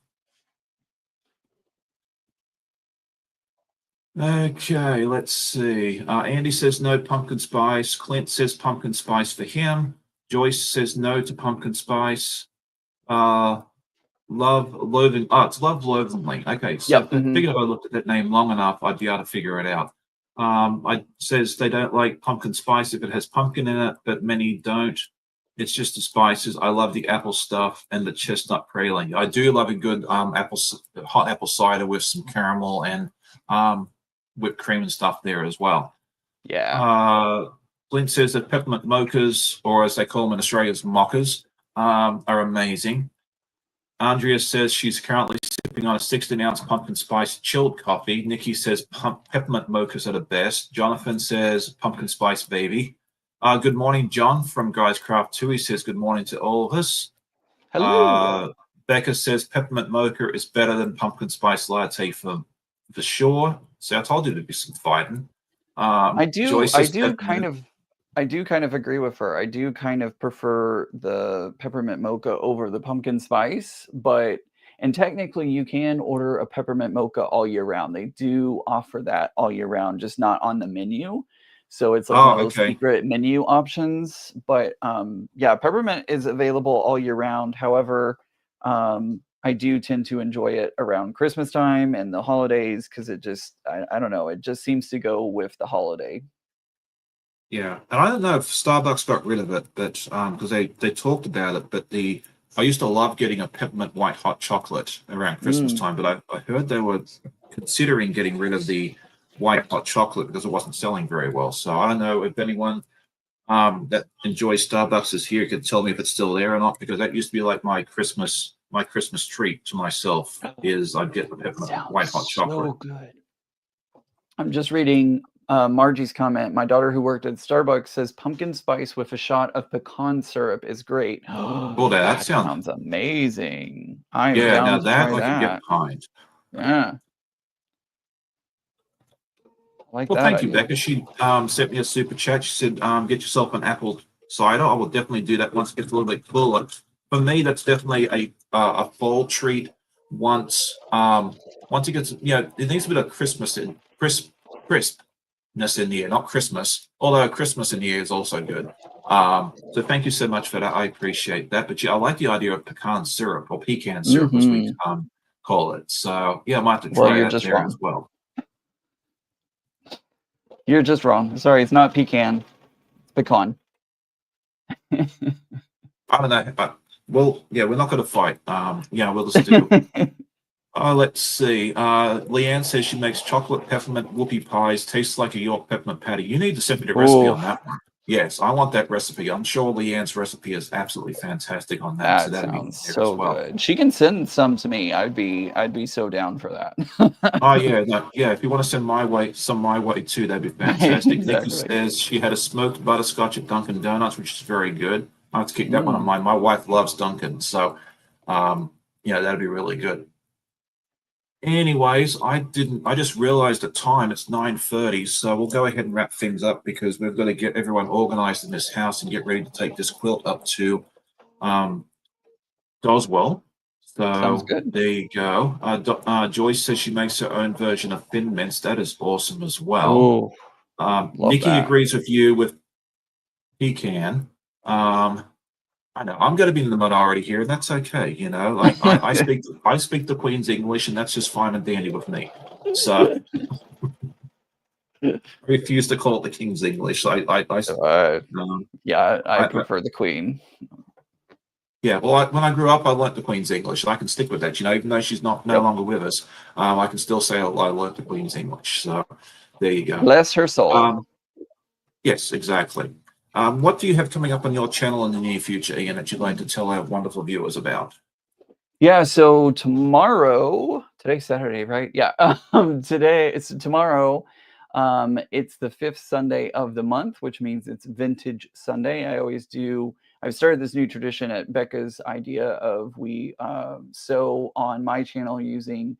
Okay, let's see. Andy says no pumpkin spice. Clint says pumpkin spice for him. Joyce says no to pumpkin spice. Love loathing. Oh, it's love loathingly. Okay, so Yep. I figured if I looked at that name long enough, I'd be able to figure it out. I says they don't like pumpkin spice if it has pumpkin in it, but many don't. It's just the spices. I love the apple stuff and the chestnut praline. I do love a good hot apple cider with some caramel and whipped cream and stuff there as well. Yeah. Flint says that peppermint mochas, or as they call them in Australia, mochas, are amazing. Andrea says she's currently sipping on a 16-ounce pumpkin spice chilled coffee. Nikki says peppermint mochas are the best. Jonathan says pumpkin spice baby. Good morning, John from Guys Craft 2. He says good morning to all of us. Hello. Becca says peppermint mocha is better than pumpkin spice latte for sure. So I told you there'd be some fighting. I do kind of agree with her. I do kind of prefer the peppermint mocha over the pumpkin spice, and technically you can order a peppermint mocha all year round. They do offer that all year round, just not on the menu. So it's like one of those secret menu options. But yeah, peppermint is available all year round. However, I do tend to enjoy it around Christmas time and the holidays because it just, I don't know, it just seems to go with the holiday. Yeah, and I don't know if Starbucks got rid of it, but because they talked about it, but I used to love getting a peppermint white hot chocolate around Christmas time, but I heard they were considering getting rid of the white hot chocolate because it wasn't selling very well. So I don't know if anyone that enjoys Starbucks is here could tell me if it's still there or not, because that used to be like my Christmas treat to myself is I'd get the peppermint white hot chocolate. So good. I'm just reading Margie's comment. My daughter who worked at Starbucks says pumpkin spice with a shot of pecan syrup is great. Oh, that sounds amazing. I'm down now to that try I can that. get behind. Yeah. Well, thank you, Becca. She sent me a super chat. She said, get yourself an apple cider. I will definitely do that once it gets a little bit cooler. For me, that's definitely a fall treat. Once it gets, it needs a bit of crispness in the air, not Christmas. Although Christmas in the air is also good. So thank you so much for that. I appreciate that. But yeah, I like the idea of pecan syrup or pecan syrup, as we call it. So yeah, I might have to try that there as well. You're just wrong. Sorry, it's not pecan. It's pecan. I don't know. But, well, yeah, we're not going to fight. Yeah, we'll just do. Let's see. Leanne says she makes chocolate peppermint whoopie pies. Tastes like a York peppermint patty. You need to send me the recipe on that one. Yes, I want that recipe. I'm sure Leanne's recipe is absolutely fantastic on that. That sounds so good. She can send some to me. I'd be so down for that. Oh yeah, yeah. If you want to send some my way too, that'd be fantastic. Nikki says she had a smoked butterscotch at Dunkin' Donuts, which is very good. I have to keep that one on mine. My wife loves Dunkin', so that'd be really good. Anyways, I just realized the time. It's 9:30, so we'll go ahead and wrap things up because we've got to get everyone organized in this house and get ready to take this quilt up to Doswell. So sounds good. There you go. Joyce says she makes her own version of thin mince. That is awesome as well. Nikki agrees with you with pecan. I know I'm going to be in the minority here, and that's okay. Like I speak the Queen's English, and that's just fine and dandy with me. So I refuse to call it the King's English. I prefer the Queen. Yeah, well, when I grew up, I learnt the Queen's English, and I can stick with that. Even though she's no longer with us, I can still say I learnt the Queen's English. So there you go. Bless her soul. Yes, exactly. What do you have coming up on your channel in the near future, Ian, that you'd like to tell our wonderful viewers about? Yeah, so tomorrow, today's Saturday, right? Yeah, tomorrow. It's the 5th Sunday of the month, which means it's Vintage Sunday. I've started this new tradition at Becca's idea of we sew on my channel using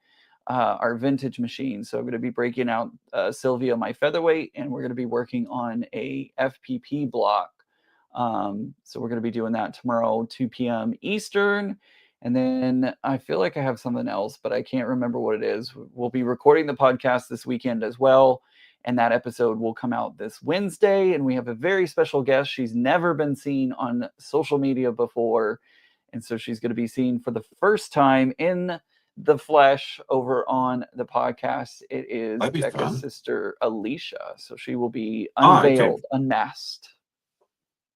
our vintage machine. So I'm going to be breaking out Sylvia, my featherweight, and we're going to be working on a FPP block. So we're going to be doing that tomorrow, 2 p.m. Eastern. And then I feel like I have something else, but I can't remember what it is. We'll be recording the podcast this weekend as well. And that episode will come out this Wednesday. And we have a very special guest. She's never been seen on social media before. And so she's going to be seen for the first time in the flesh over on the podcast, it is Becca's fun. sister Alicia. So she will be Okay. unveiled, unmasked.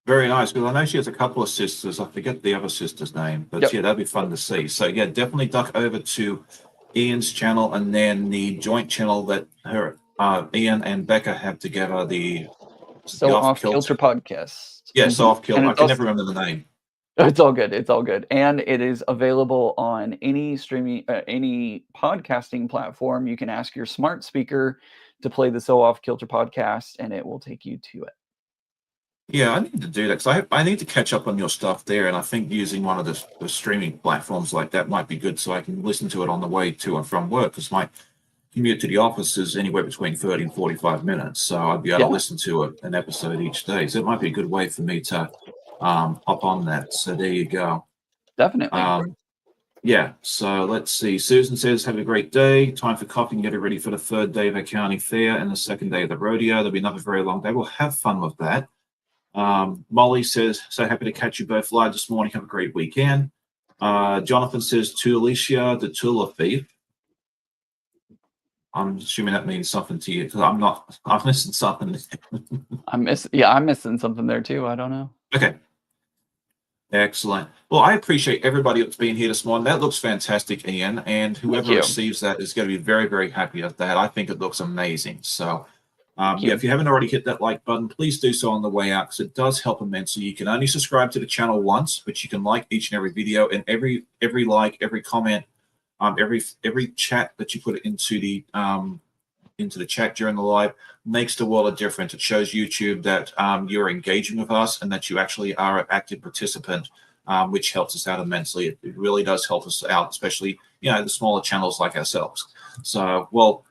Very nice, because I know she has a couple of sisters. I forget the other sister's name, but yeah, that'd be fun to see. So yeah, definitely duck over to Ian's channel, and then the joint channel that Ian and Becca have together, the Off Kilter podcast. Yeah, so Off Kilter. I can never remember the name. It's all good. It's all good. And it is available on any streaming, any podcasting platform. You can ask your smart speaker to play the Off Kilter podcast, and it will take you to it. Yeah, I need to do that, because I need to catch up on your stuff there, and I think using one of the streaming platforms like that might be good, so I can listen to it on the way to and from work, because my commute to the office is anywhere between 30 and 45 minutes, so I'd be able to listen to an episode each day. So it might be a good way for me to hop on that. So there you go. Definitely. Yeah, so let's see. Susan says, have a great day. Time for coffee and get ready for the third day of our county fair and the second day of the rodeo. There'll be another very long day. We'll have fun with that. Molly says, so happy to catch you both live this morning. Have a great weekend. Jonathan says, to Alicia, the Tula thief. I'm assuming that means something to you, because I'm missing something. I'm missing something there too. I don't know. Okay. Excellent. Well, I appreciate everybody that's been here this morning. That looks fantastic, Ian. And whoever receives that is going to be very, very happy with that. I think it looks amazing. So, yeah, if you haven't already hit that like button, please do so on the way out, because it does help immensely. You can only subscribe to the channel once, but you can like each and every video, and every like, every comment, every chat that you put into the chat during the live makes the world of difference. It shows YouTube that you're engaging with us and that you actually are an active participant, which helps us out immensely. It really does help us out, especially, the smaller channels like ourselves. So, well,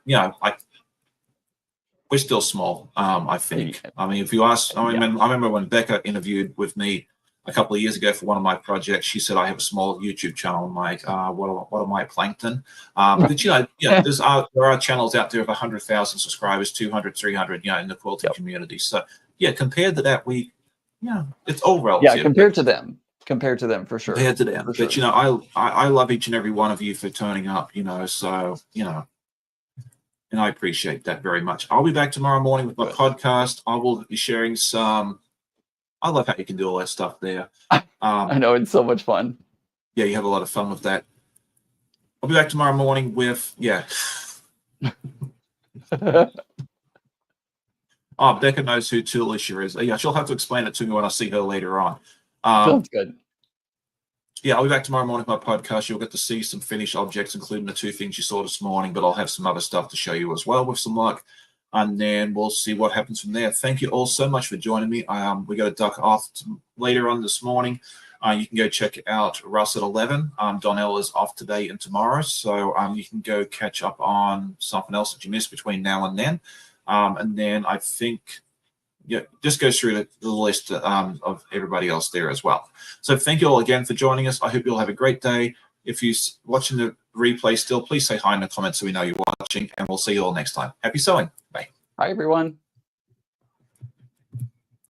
we're still small, I think. I mean, if you ask, I remember when Becca interviewed with me a couple of years ago for one of my projects, she said, I have a small YouTube channel. I'm like, what am I, plankton? But, there are channels out there of 100,000 subscribers, 200, 300, in the quilting community. So, compared to that, it's all relative. Yeah, compared to them, for sure. Compared to them. But, I love each and every one of you for turning up, so, and I appreciate that very much. I'll be back tomorrow morning with my podcast. I will be sharing some. I love how you can do all that stuff there. I know, it's so much fun. Yeah, you have a lot of fun with that. I'll be back tomorrow morning with, Oh, Becca knows who Alicia is. Yeah, she'll have to explain it to me when I see her later on. Sounds good. Yeah, I'll be back tomorrow morning with my podcast. You'll get to see some finished objects, including the two things you saw this morning, but I'll have some other stuff to show you as well with some luck. And then we'll see what happens from there. Thank you all so much for joining me. We got to duck off later on this morning. You can go check out Russ at 11. Donnell is off today and tomorrow, so you can go catch up on something else that you missed between now and then. And then I think, just go through the list of everybody else there as well. So thank you all again for joining us. I hope you'll have a great day. If you're watching the replay still, please say hi in the comments so we know you're watching, and we'll see you all next time. Happy sewing. Bye. Hi, everyone.